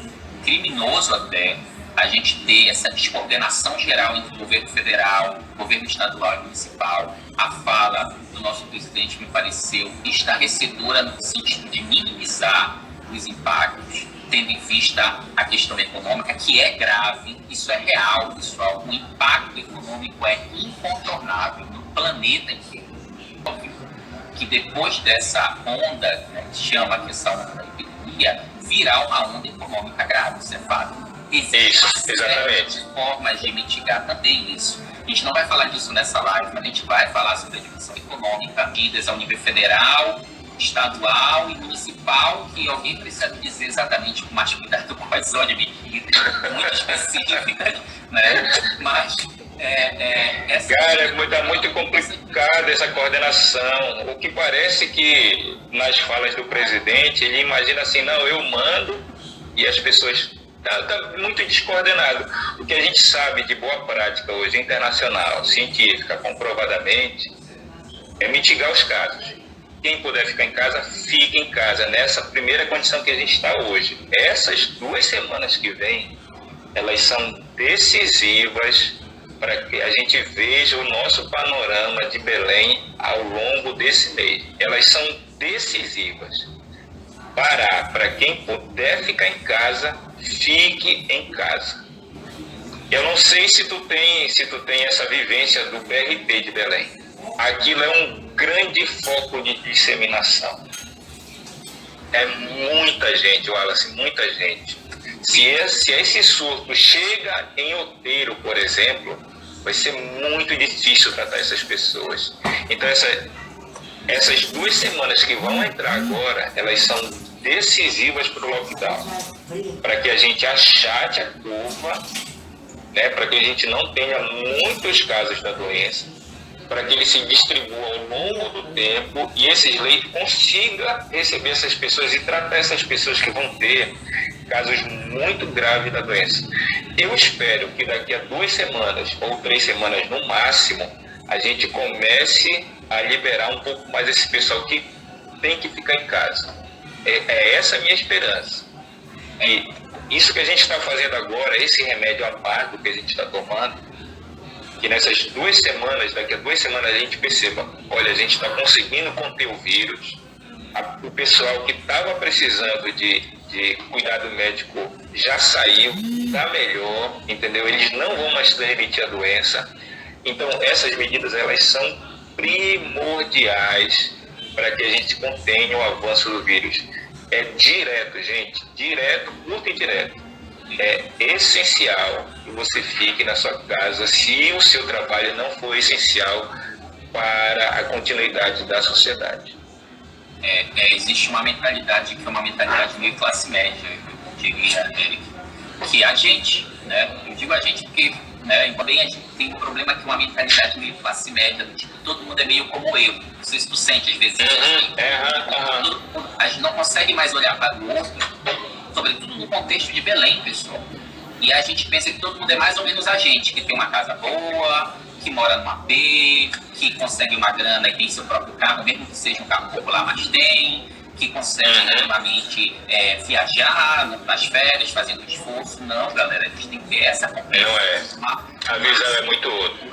criminoso até, a gente ter essa descoordenação geral entre o governo federal, governo estadual e municipal. A fala do nosso presidente me pareceu estarrecedora no sentido de minimizar os impactos, tendo em vista a questão econômica, que é grave, isso é real, pessoal. O impacto econômico é incontornável no planeta inteiro. Óbvio que depois dessa onda, né, que chama aqui essa onda da epidemia, virá uma onda econômica grave, isso é fato. Existem formas de mitigar também isso. A gente não vai falar disso nessa live, mas a gente vai falar sobre a dimensão econômica, medidas ao nível federal, estadual e municipal, que alguém precisa dizer exatamente com mais cuidado quais são as medidas, muito específicas, né? Mas Cara, está muito complicada essa coordenação. O que parece que nas falas do presidente, ele imagina assim, não, eu mando e as pessoas... Está muito descoordenado. O que a gente sabe de boa prática hoje, internacional, científica, comprovadamente, é mitigar os casos. Quem puder ficar em casa, fique em casa, nessa primeira condição que a gente está hoje. Essas 2 semanas que vêm, elas são decisivas para que a gente veja o nosso panorama de Belém ao longo desse mês. Elas são decisivas. Parar, para quem puder ficar em casa, fique em casa. Eu não sei se tu tem essa vivência do BRP de Belém. Aquilo é um grande foco de disseminação. É muita gente, Wallace, muita gente. Se esse surto chega em Outeiro, por exemplo, vai ser muito difícil tratar essas pessoas. Então, essas 2 semanas que vão entrar agora, elas são decisivas para o lockdown. Para que a gente achate a curva, né, para que a gente não tenha muitos casos da doença, para que ele se distribua ao longo do tempo e esses leitos consigam receber essas pessoas e tratar essas pessoas que vão ter casos muito graves da doença. Eu espero que daqui a 2 semanas ou 3 semanas no máximo, a gente comece a liberar um pouco mais esse pessoal que tem que ficar em casa. É essa a minha esperança. E isso que a gente está fazendo agora, esse remédio amargo que a gente está tomando, que nessas 2 semanas, daqui a 2 semanas a gente perceba, olha, a gente está conseguindo conter o vírus, o pessoal que estava precisando de cuidado médico já saiu, está melhor, entendeu? Eles não vão mais transmitir a doença. Então, essas medidas, elas são primordiais para que a gente contenha o avanço do vírus. É direto, gente, direto, curto e direto. É essencial que você fique na sua casa se o seu trabalho não for essencial para a continuidade da sociedade. Existe uma mentalidade que é uma mentalidade meio classe média, eu diria, Eric, que a gente, né, eu digo a gente porque, né, também a gente tem um problema que é uma mentalidade meio classe média, do tipo, todo mundo é meio como eu, não sei se tu sente às vezes, a gente não consegue mais olhar para o outro, sobretudo no contexto de Belém, pessoal, e a gente pensa que todo mundo é mais ou menos a gente, que tem uma casa boa, que mora num AP, que consegue uma grana e tem seu próprio carro, mesmo que seja um carro popular, mas tem, que consegue minimamente viajar nas férias, fazendo esforço. Não, galera, a gente tem que ter essa compreensão. Não é. A visão é muito outra.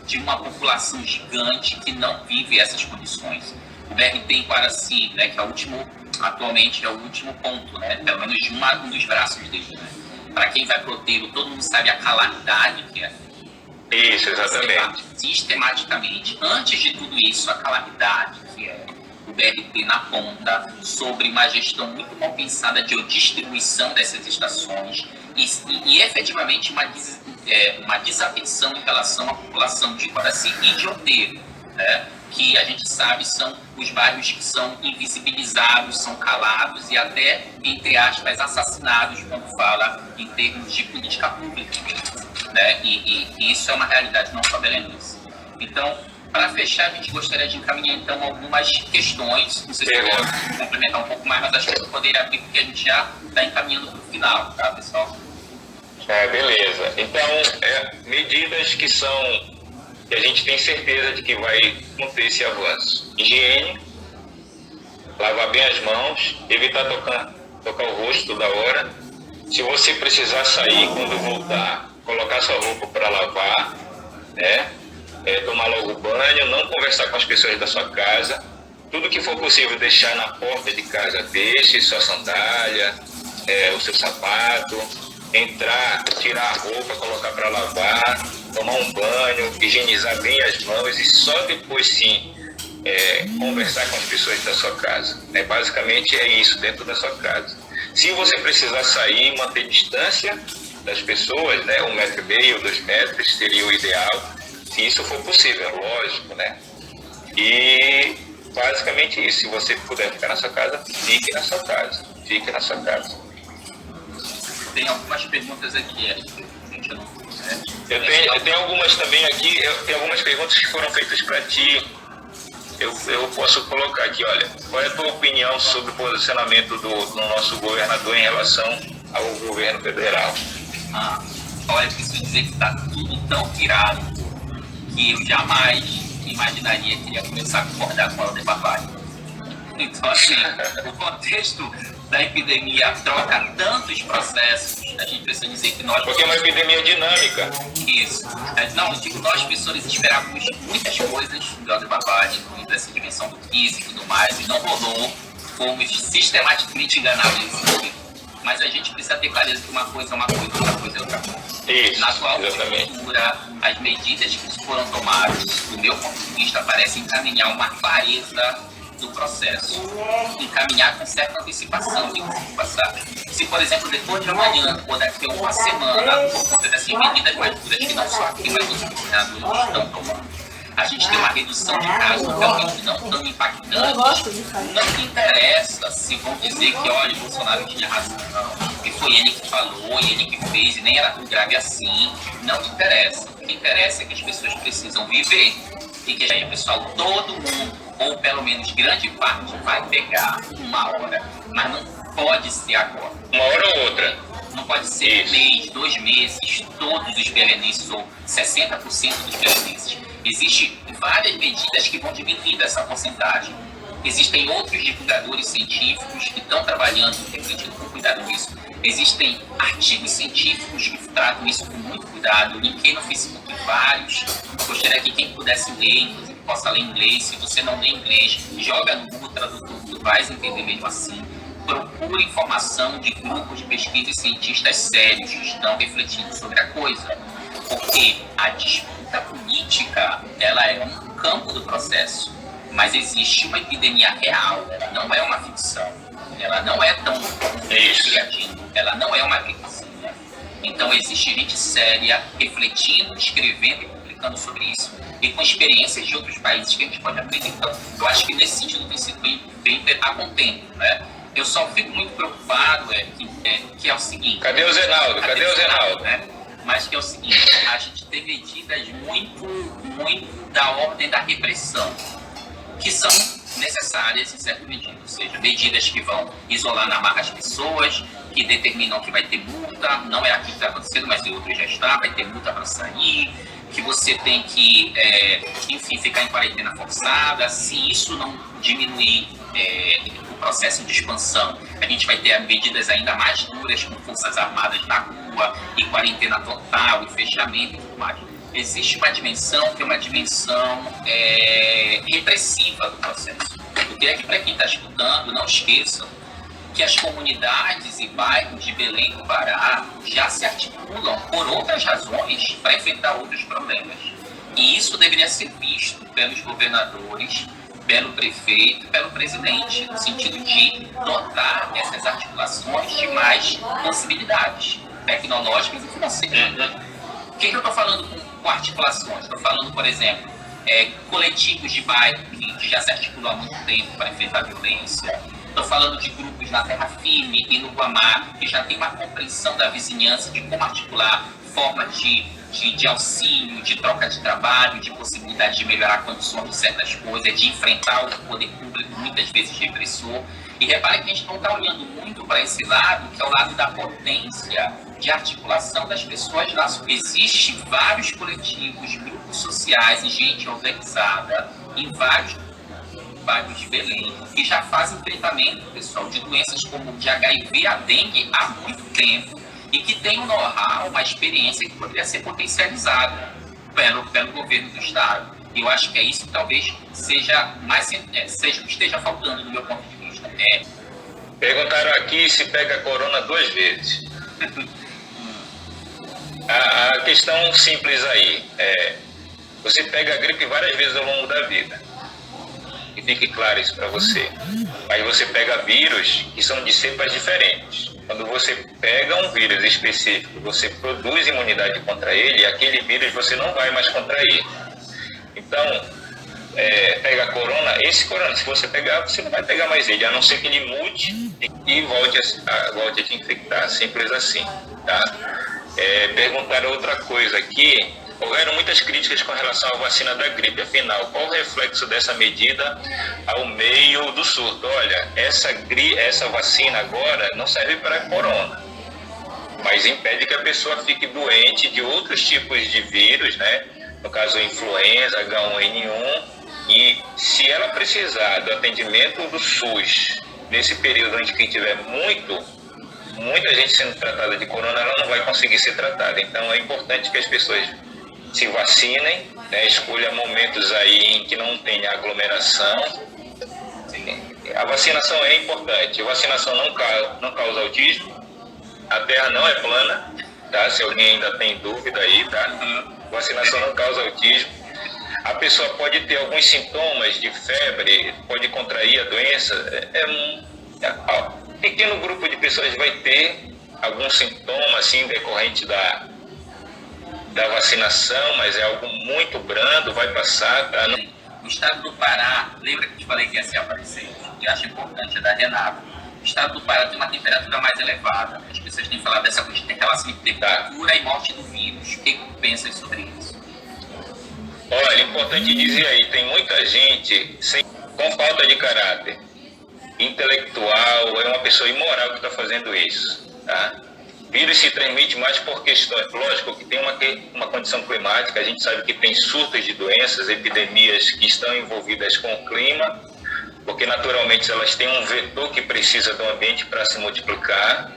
De uma população gigante que não vive essas condições. O BRT em Quaraci, né, que atualmente é o último ponto, né, pelo menos de um dos braços dele. Né. Para quem vai pro Outeiro, todo mundo sabe a calamidade que é. Isso, exatamente. Sistematicamente, antes de tudo isso, a calamidade que é o BRT na ponta, sobre uma gestão muito mal pensada de distribuição dessas estações e efetivamente uma desatenção em relação à população de Quaraci e de Outeiro, né? Que a gente sabe são os bairros que são invisibilizados, são calados e até, entre aspas, assassinados quando fala em termos de política pública. Né? E isso é uma realidade não só belenense. Então, para fechar, a gente gostaria de encaminhar então algumas questões, não sei se eu vou complementar um pouco mais, mas acho que eu poderia abrir porque a gente já está encaminhando para o final, tá, pessoal? Beleza. Então, medidas que a gente tem certeza de que vai conter esse avanço. Higiene, lavar bem as mãos, evitar tocar o rosto toda hora. Se você precisar sair quando voltar, colocar sua roupa para lavar, né? Tomar logo banho, não conversar com as pessoas da sua casa. Tudo que for possível deixar na porta de casa, deixe sua sandália, o seu sapato, entrar, tirar a roupa, colocar para lavar, tomar um banho, higienizar bem as mãos e só depois sim conversar com as pessoas da sua casa. Basicamente é isso, dentro da sua casa. Se você precisar sair, manter distância das pessoas, né, 1,5 metro, 2 metros seria o ideal, se isso for possível, lógico, né? E basicamente isso, se você puder ficar na sua casa, fique na sua casa, fique na sua casa. Tem algumas perguntas aqui, gente, eu não... Eu tenho algumas também aqui, tem algumas perguntas que foram feitas para ti. Eu posso colocar aqui, olha, qual é a tua opinião sobre o posicionamento do nosso governador em relação ao governo federal? Olha, eu preciso dizer que está tudo tão tirado que eu jamais imaginaria que ia começar a concordar com a Helder Barbalho. Então, assim, o contexto da epidemia troca tantos processos, a gente precisa dizer que nós... Porque é uma epidemia dinâmica. Isso. Não, eu digo, nós, pessoas, esperávamos muitas coisas do Al-Babad, incluindo essa dimensão do físico e tudo mais, e não rolou. Fomos sistematicamente enganados nesse sentido. Mas a gente precisa ter clareza que uma coisa é uma coisa, outra coisa é outra coisa. Isso, na atual exatamente. conjuntura, as medidas que foram tomadas, do meu ponto de vista, parecem encaminhar uma clareza do processo. Encaminhar com certa antecipação, de passar. Se, por exemplo, depois de amanhã ou daqui a uma semana, por conta dessas medidas mais duras que não só aqui, mas os governadores estão tomando, a gente tem uma redução de casos realmente não tão impactantes, não interessa se vão dizer que, olha, o Bolsonaro tinha razão, que foi ele que falou, e ele que fez, e nem era tão grave assim, não interessa. O que interessa é que as pessoas precisam viver, e que aí, pessoal, todo mundo, ou pelo menos grande parte, vai pegar uma hora, mas não pode ser agora. Uma hora ou outra. Não pode ser um mês, 2 meses, todos os belenenses, ou 60% dos belenenses. Existem várias medidas que vão diminuindo essa porcentagem. Existem outros divulgadores científicos que estão trabalhando, refletindo com cuidado nisso. Existem artigos científicos que tratam isso com muito cuidado. Eu linkei no Facebook vários. Gostaria que quem pudesse ler, inclusive possa ler inglês. Se você não lê inglês, joga no Google Tradutor, tu vais entender mesmo assim. Procure informação de grupos de pesquisa e cientistas sérios que estão refletindo sobre a coisa. Porque a disputa política, ela é um campo do processo, mas existe uma epidemia real, ela não é uma ficção, ela não é tão criativa, ela não é uma ficção. Então existe gente séria refletindo, escrevendo e publicando sobre isso, e com experiências de outros países que a gente pode aprender. Então, eu acho que nesse sentido tem sido bem a contento, né? Eu só fico muito preocupado que é o seguinte... Cadê o Zenaldo? Cadê o Zenaldo? Né? Mas que é o seguinte, a gente tem medidas muito da ordem da repressão, que são necessárias em certa medida, ou seja, medidas que vão isolar na marra as pessoas, que determinam que vai ter multa, não é aqui que está acontecendo, mas em outros já está, vai ter multa para sair, que você tem que, enfim, ficar em quarentena forçada. Se isso não diminuir o processo de expansão, a gente vai ter medidas ainda mais duras, com forças armadas na rua, e quarentena total, e fechamento e tudo mais. Existe uma dimensão que é uma dimensão repressiva do processo. Eu queria que, para quem está escutando, não esqueçam que as comunidades e bairros de Belém do Pará já se articulam por outras razões para enfrentar outros problemas. E isso deveria ser visto pelos governadores, pelo prefeito, pelo presidente, no sentido de dotar essas articulações de mais possibilidades tecnológicas e financeiras. O que eu estou falando com articulações? Estou falando, por exemplo, coletivos de bairro que já se articulam há muito tempo para enfrentar a violência. Estou falando de grupos na Terra Firme e no Guamá, que já tem uma compreensão da vizinhança de como articular formas de auxílio, de troca de trabalho, de possibilidade de melhorar condições de certas coisas, de enfrentar o poder público muitas vezes repressor. E repare que a gente não está olhando muito para esse lado, que é o lado da potência de articulação das pessoas lá. Existem vários coletivos, grupos sociais e gente organizada em vários bairros de Belém, que já fazem enfrentamento, pessoal, de doenças como de HIV, a dengue há muito tempo, e que tem um know-how, uma experiência que poderia ser potencializada pelo governo do Estado. E eu acho que é isso que talvez seja o que esteja faltando do meu ponto de vista. Perguntaram aqui se pega a corona 2 vezes. A questão simples aí é: você pega a gripe várias vezes ao longo da vida. E fique claro isso para você. Aí você pega vírus que são de cepas diferentes. Quando você pega um vírus específico, você produz imunidade contra ele, e aquele vírus você não vai mais contrair. Então, pega a corona, esse corona, se você pegar, você não vai pegar mais ele, a não ser que ele mude e volte a te infectar. Simples assim, tá? Perguntaram outra coisa aqui. Houveram muitas críticas com relação à vacina da gripe. Afinal, qual o reflexo dessa medida ao meio do surto? Olha, essa vacina agora não serve para a corona, mas impede que a pessoa fique doente de outros tipos de vírus, né? No caso, influenza, H1N1. E se ela precisar do atendimento do SUS nesse período onde quem tiver muita gente sendo tratada de corona, ela não vai conseguir ser tratada. Então é importante que as pessoas se vacinem, né? Escolha momentos aí em que não tenha aglomeração. A vacinação é importante. A vacinação não causa autismo. A Terra não é plana, tá? Se alguém ainda tem dúvida aí, tá? Vacinação não causa autismo. A pessoa pode ter alguns sintomas de febre, pode contrair a doença. Um pequeno grupo de pessoas vai ter algum sintoma assim decorrente da vacinação, mas é algo muito brando, vai passar, tá? No estado do Pará, lembra que eu te falei que ia ser aparecente? Eu acho importante, é da Renata. O estado do Pará tem uma temperatura mais elevada. As pessoas têm falado dessa coisa, tem relação entre temperatura e morte do vírus. O que tu pensas sobre isso? Olha, é importante dizer aí, tem muita gente com falta de caráter intelectual, é uma pessoa imoral que está fazendo isso, tá? Vírus se transmite mais por questões, lógico que tem uma condição climática, a gente sabe que tem surtos de doenças, epidemias que estão envolvidas com o clima, porque naturalmente elas têm um vetor que precisa do ambiente para se multiplicar,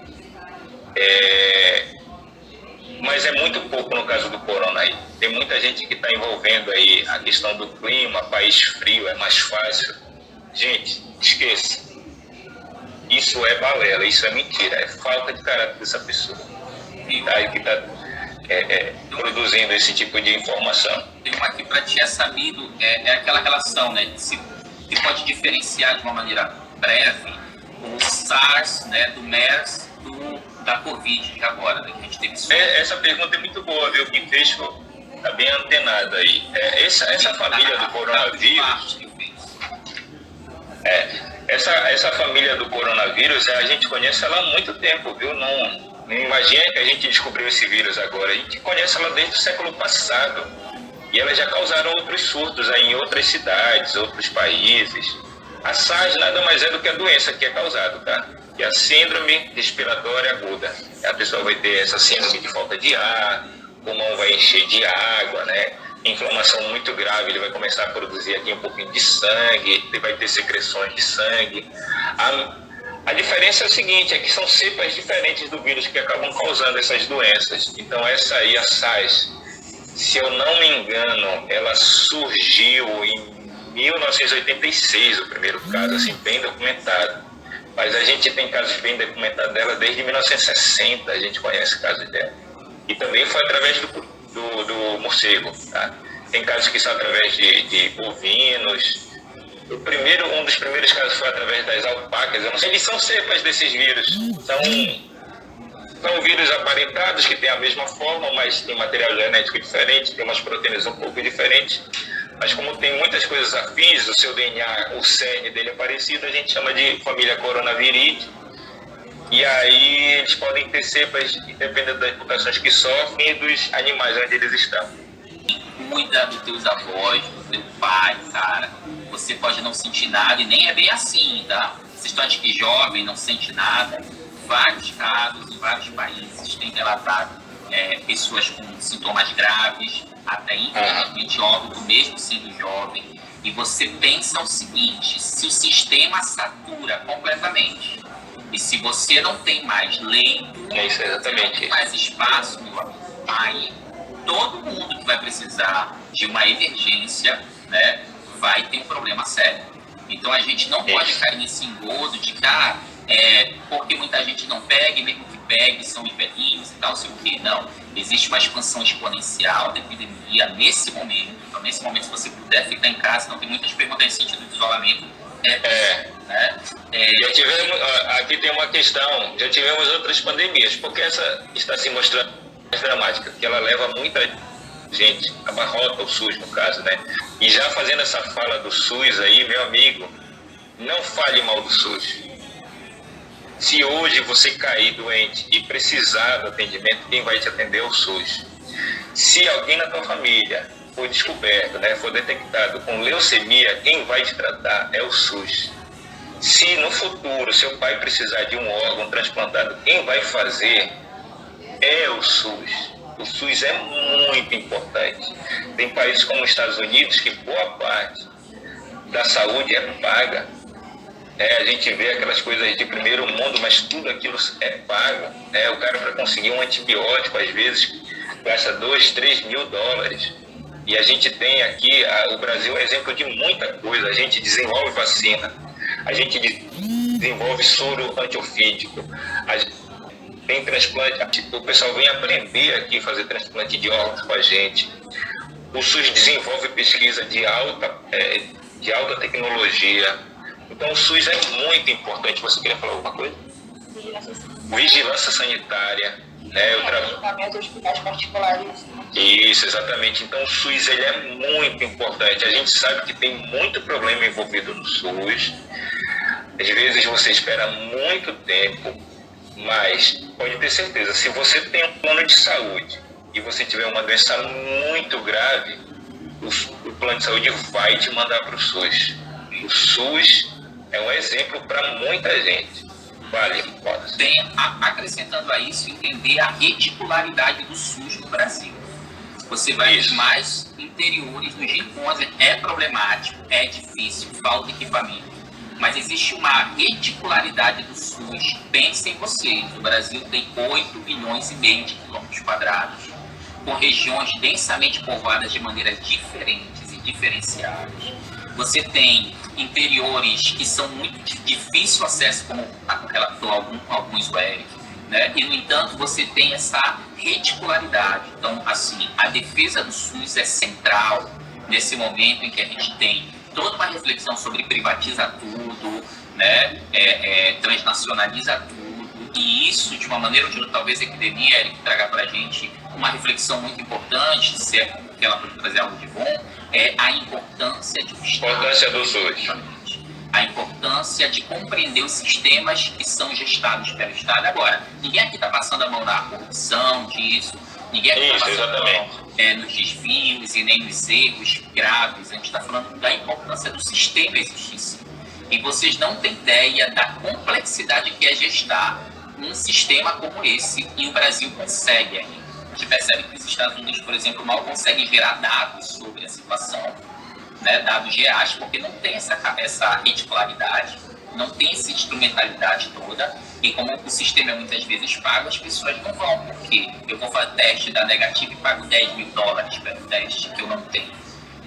mas é muito pouco no caso do corona aí. Tem muita gente que está envolvendo aí a questão do clima, país frio, é mais fácil. Gente, esqueça. Isso é balela, isso é mentira, é falta de caráter dessa pessoa que está produzindo esse tipo de informação. Tem uma aqui para ti, é sabido, é aquela relação, né? Se pode diferenciar de uma maneira breve o SARS, né, do MERS, da Covid de agora, né, que a gente teve isso. Essa pergunta é muito boa, viu? Quem fez está bem antenado aí. Essa família do coronavírus... Essa família do coronavírus, a gente conhece ela há muito tempo, viu? Não imagina que a gente descobriu esse vírus agora. A gente conhece ela desde o século passado. E elas já causaram outros surtos aí em outras cidades, outros países. A SARS nada mais é do que a doença que é causada, tá? Que é a síndrome respiratória aguda. A pessoa vai ter essa síndrome de falta de ar, o pulmão vai encher de água, né? Inflamação muito grave, ele vai começar a produzir aqui um pouquinho de sangue, ele vai ter secreções de sangue. A diferença é o seguinte, é que são cepas diferentes do vírus que acabam causando essas doenças. Então essa aí, a SARS, se eu não me engano, ela surgiu em 1986, o primeiro caso, assim, bem documentado. Mas a gente tem casos bem documentados dela desde 1960, a gente conhece casos dela. E também foi através do morcego, tá? Tem casos que são através de bovinos. Um dos primeiros casos foi através das alpacas. Eu não sei, eles são cepas desses vírus. São vírus aparentados que têm a mesma forma, mas tem material genético diferente, tem umas proteínas um pouco diferentes. Mas como tem muitas coisas afins, o seu DNA, o cerne dele é parecido, a gente chama de família coronaviridae. E aí eles podem ter cepas, dependendo das mutações que sofrem e dos animais onde eles estão. Cuida dos teus avós, do teu pai, cara. Você pode não sentir nada e nem é bem assim, tá? Essa história de que jovem não sente nada. Vários casos em vários países têm relatado pessoas com sintomas graves, até infelizmente óbito mesmo sendo jovem. E você pensa o seguinte, se o sistema satura completamente, e se você não tem mais leito, não tem mais espaço, meu amigo, aí todo mundo que vai precisar de uma emergência, né, vai ter um problema sério. Então a gente não pode cair nesse engodo de que porque muita gente não pega, e mesmo que pegue, são velhinhos e tal, sei o quê. Não. Existe uma expansão exponencial da epidemia nesse momento. Então, nesse momento, se você puder ficar em casa, não tem muitas perguntas em sentido de isolamento. Né? Já tivemos, aqui tem uma questão, já tivemos outras pandemias, porque essa está se mostrando mais dramática, que ela leva muita gente, abarrota o SUS no caso, né? E já fazendo essa fala do SUS aí, meu amigo, não fale mal do SUS. Se hoje você cair doente e precisar do atendimento, quem vai te atender é o SUS. Se alguém na tua família for descoberto, né, for detectado com leucemia, quem vai te tratar é o SUS. Se no futuro seu pai precisar de um órgão transplantado, quem vai fazer é o SUS. O SUS é muito importante. Tem países como os Estados Unidos que boa parte da saúde é paga. A gente vê aquelas coisas de primeiro mundo, mas tudo aquilo é pago. O cara, para conseguir um antibiótico, às vezes, gasta 2, 3 mil dólares. E a gente tem aqui, o Brasil é exemplo de muita coisa. A gente desenvolve vacina, a gente desenvolve soro antiofídico, a gente tem transplante. O pessoal vem aprender aqui a fazer transplante de órgãos com a gente. O SUS desenvolve pesquisa de alta tecnologia. Então o SUS é muito importante. Você queria falar alguma coisa? Vigilância sanitária. Também os hospitais particulares. Isso, exatamente. Então o SUS ele é muito importante. A gente sabe que tem muito problema envolvido no SUS. Às vezes você espera muito tempo, mas pode ter certeza, se você tem um plano de saúde e você tiver uma doença muito grave, o plano de saúde vai te mandar para o SUS. O SUS é um exemplo para muita gente. Vale, pode. Acrescentando a isso, entender a reticularidade do SUS no Brasil. Você vai nos mais interiores, nos rincões, é problemático, é difícil, falta equipamento. Mas existe uma reticularidade do SUS. Pensem vocês, o Brasil tem 8 milhões e meio de quilômetros quadrados, com regiões densamente povoadas de maneiras diferentes e diferenciadas. Você tem interiores que são muito de difícil acesso, como relatou alguns o Eric, né? E, no entanto, você tem essa reticularidade. Então, assim, a defesa do SUS é central nesse momento em que a gente tem toda uma reflexão sobre privatiza tudo, né? Transnacionaliza tudo, e isso, de uma maneira ou de outra, talvez a epidemia, Eric, traga para a gente uma reflexão muito importante, se é que ela pode trazer algo de bom, é a importância de um Estado. Importância do SUS. A importância de compreender os sistemas que são gestados pelo Estado. Agora, ninguém aqui está passando a mão na corrupção disso, ninguém aqui está passando a mão nos desvios e nem nos erros graves. A gente está falando da importância do sistema existir sim. E vocês não têm ideia da complexidade que é gestar um sistema como esse, e o Brasil consegue ainda. A gente percebe que os Estados Unidos, por exemplo, mal conseguem gerar dados sobre a situação, né, dados reais, porque não tem essa reticularidade, não tem essa instrumentalidade toda, e como o sistema é muitas vezes pago, as pessoas não vão, porque eu vou fazer teste, dá negativo e pago 10 mil dólares pelo teste que eu não tenho.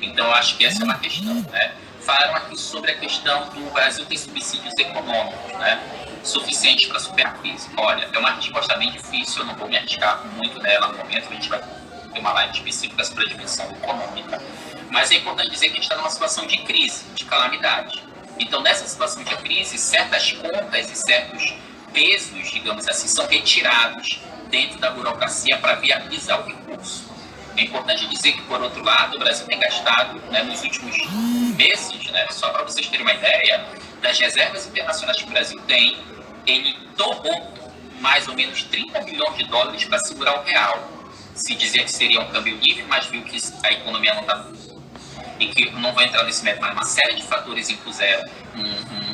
Então, eu acho que essa é uma questão, né? Falaram aqui sobre a questão do Brasil ter subsídios econômicos, né, suficientes para superar a crise. Olha, é uma resposta bem difícil, eu não vou me arriscar muito nela no momento, a gente vai ter uma live específica sobre a dimensão econômica. Mas é importante dizer que a gente está numa situação de crise, de calamidade. Então, nessa situação de crise, certas contas e certos pesos, digamos assim, são retirados dentro da burocracia para viabilizar o recurso. É importante dizer que, por outro lado, o Brasil tem gastado, né, nos últimos meses, né, só para vocês terem uma ideia, das reservas internacionais que o Brasil tem, ele torrou mais ou menos 30 bilhões de dólares para segurar o real. Se dizia que seria um câmbio livre, mas viu que a economia não está... E que não vou entrar nesse mérito, mas uma série de fatores impuseram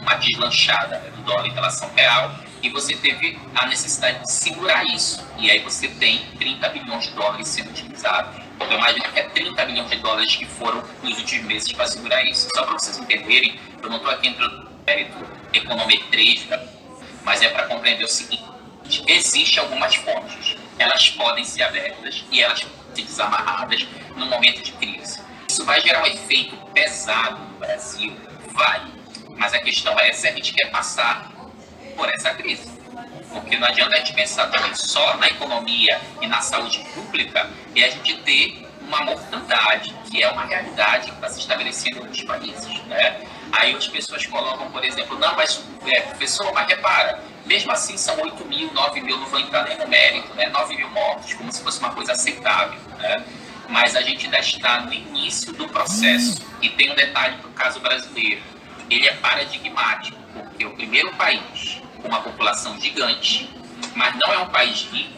uma deslanchada, né, do dólar em relação ao real, e você teve a necessidade de segurar isso. E aí você tem 30 bilhões de dólares sendo utilizados. Eu imagino que é 30 bilhões de dólares que foram nos últimos meses para segurar isso. Só para vocês entenderem, eu não estou aqui entrando no mérito econometrista, mas é para compreender o seguinte: existem algumas fontes, elas podem ser abertas e elas podem ser desamarradas no momento de crise. Isso vai gerar um efeito pesado no Brasil? Vai. Mas a questão é se a gente quer passar por essa crise. Porque não adianta a gente pensar também só na economia e na saúde pública e a gente ter uma mortandade, que é uma realidade que está se estabelecendo em outros países, né? Aí as pessoas colocam, por exemplo, não, mas professor, mas repara, mesmo assim são 8 mil, 9 mil, não vou entrar nem no mérito, né? 9 mil mortos, como se fosse uma coisa aceitável, né? Mas a gente ainda está no início do processo. E tem um detalhe do caso brasileiro. Ele é paradigmático, porque é o primeiro país com uma população gigante, mas não é um país rico,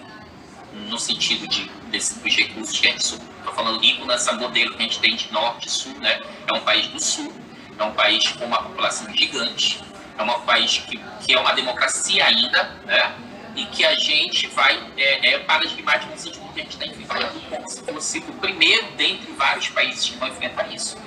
no sentido dos recursos que a gente... Estou falando rico nessa modelo que a gente tem de norte e sul, né? É um país do sul, é um país com uma população gigante, é um país que é uma democracia ainda, né? E que a gente vai, paradigmático no sentido que a gente está enfrentando como se fosse o primeiro dentre vários países que vão enfrentar isso.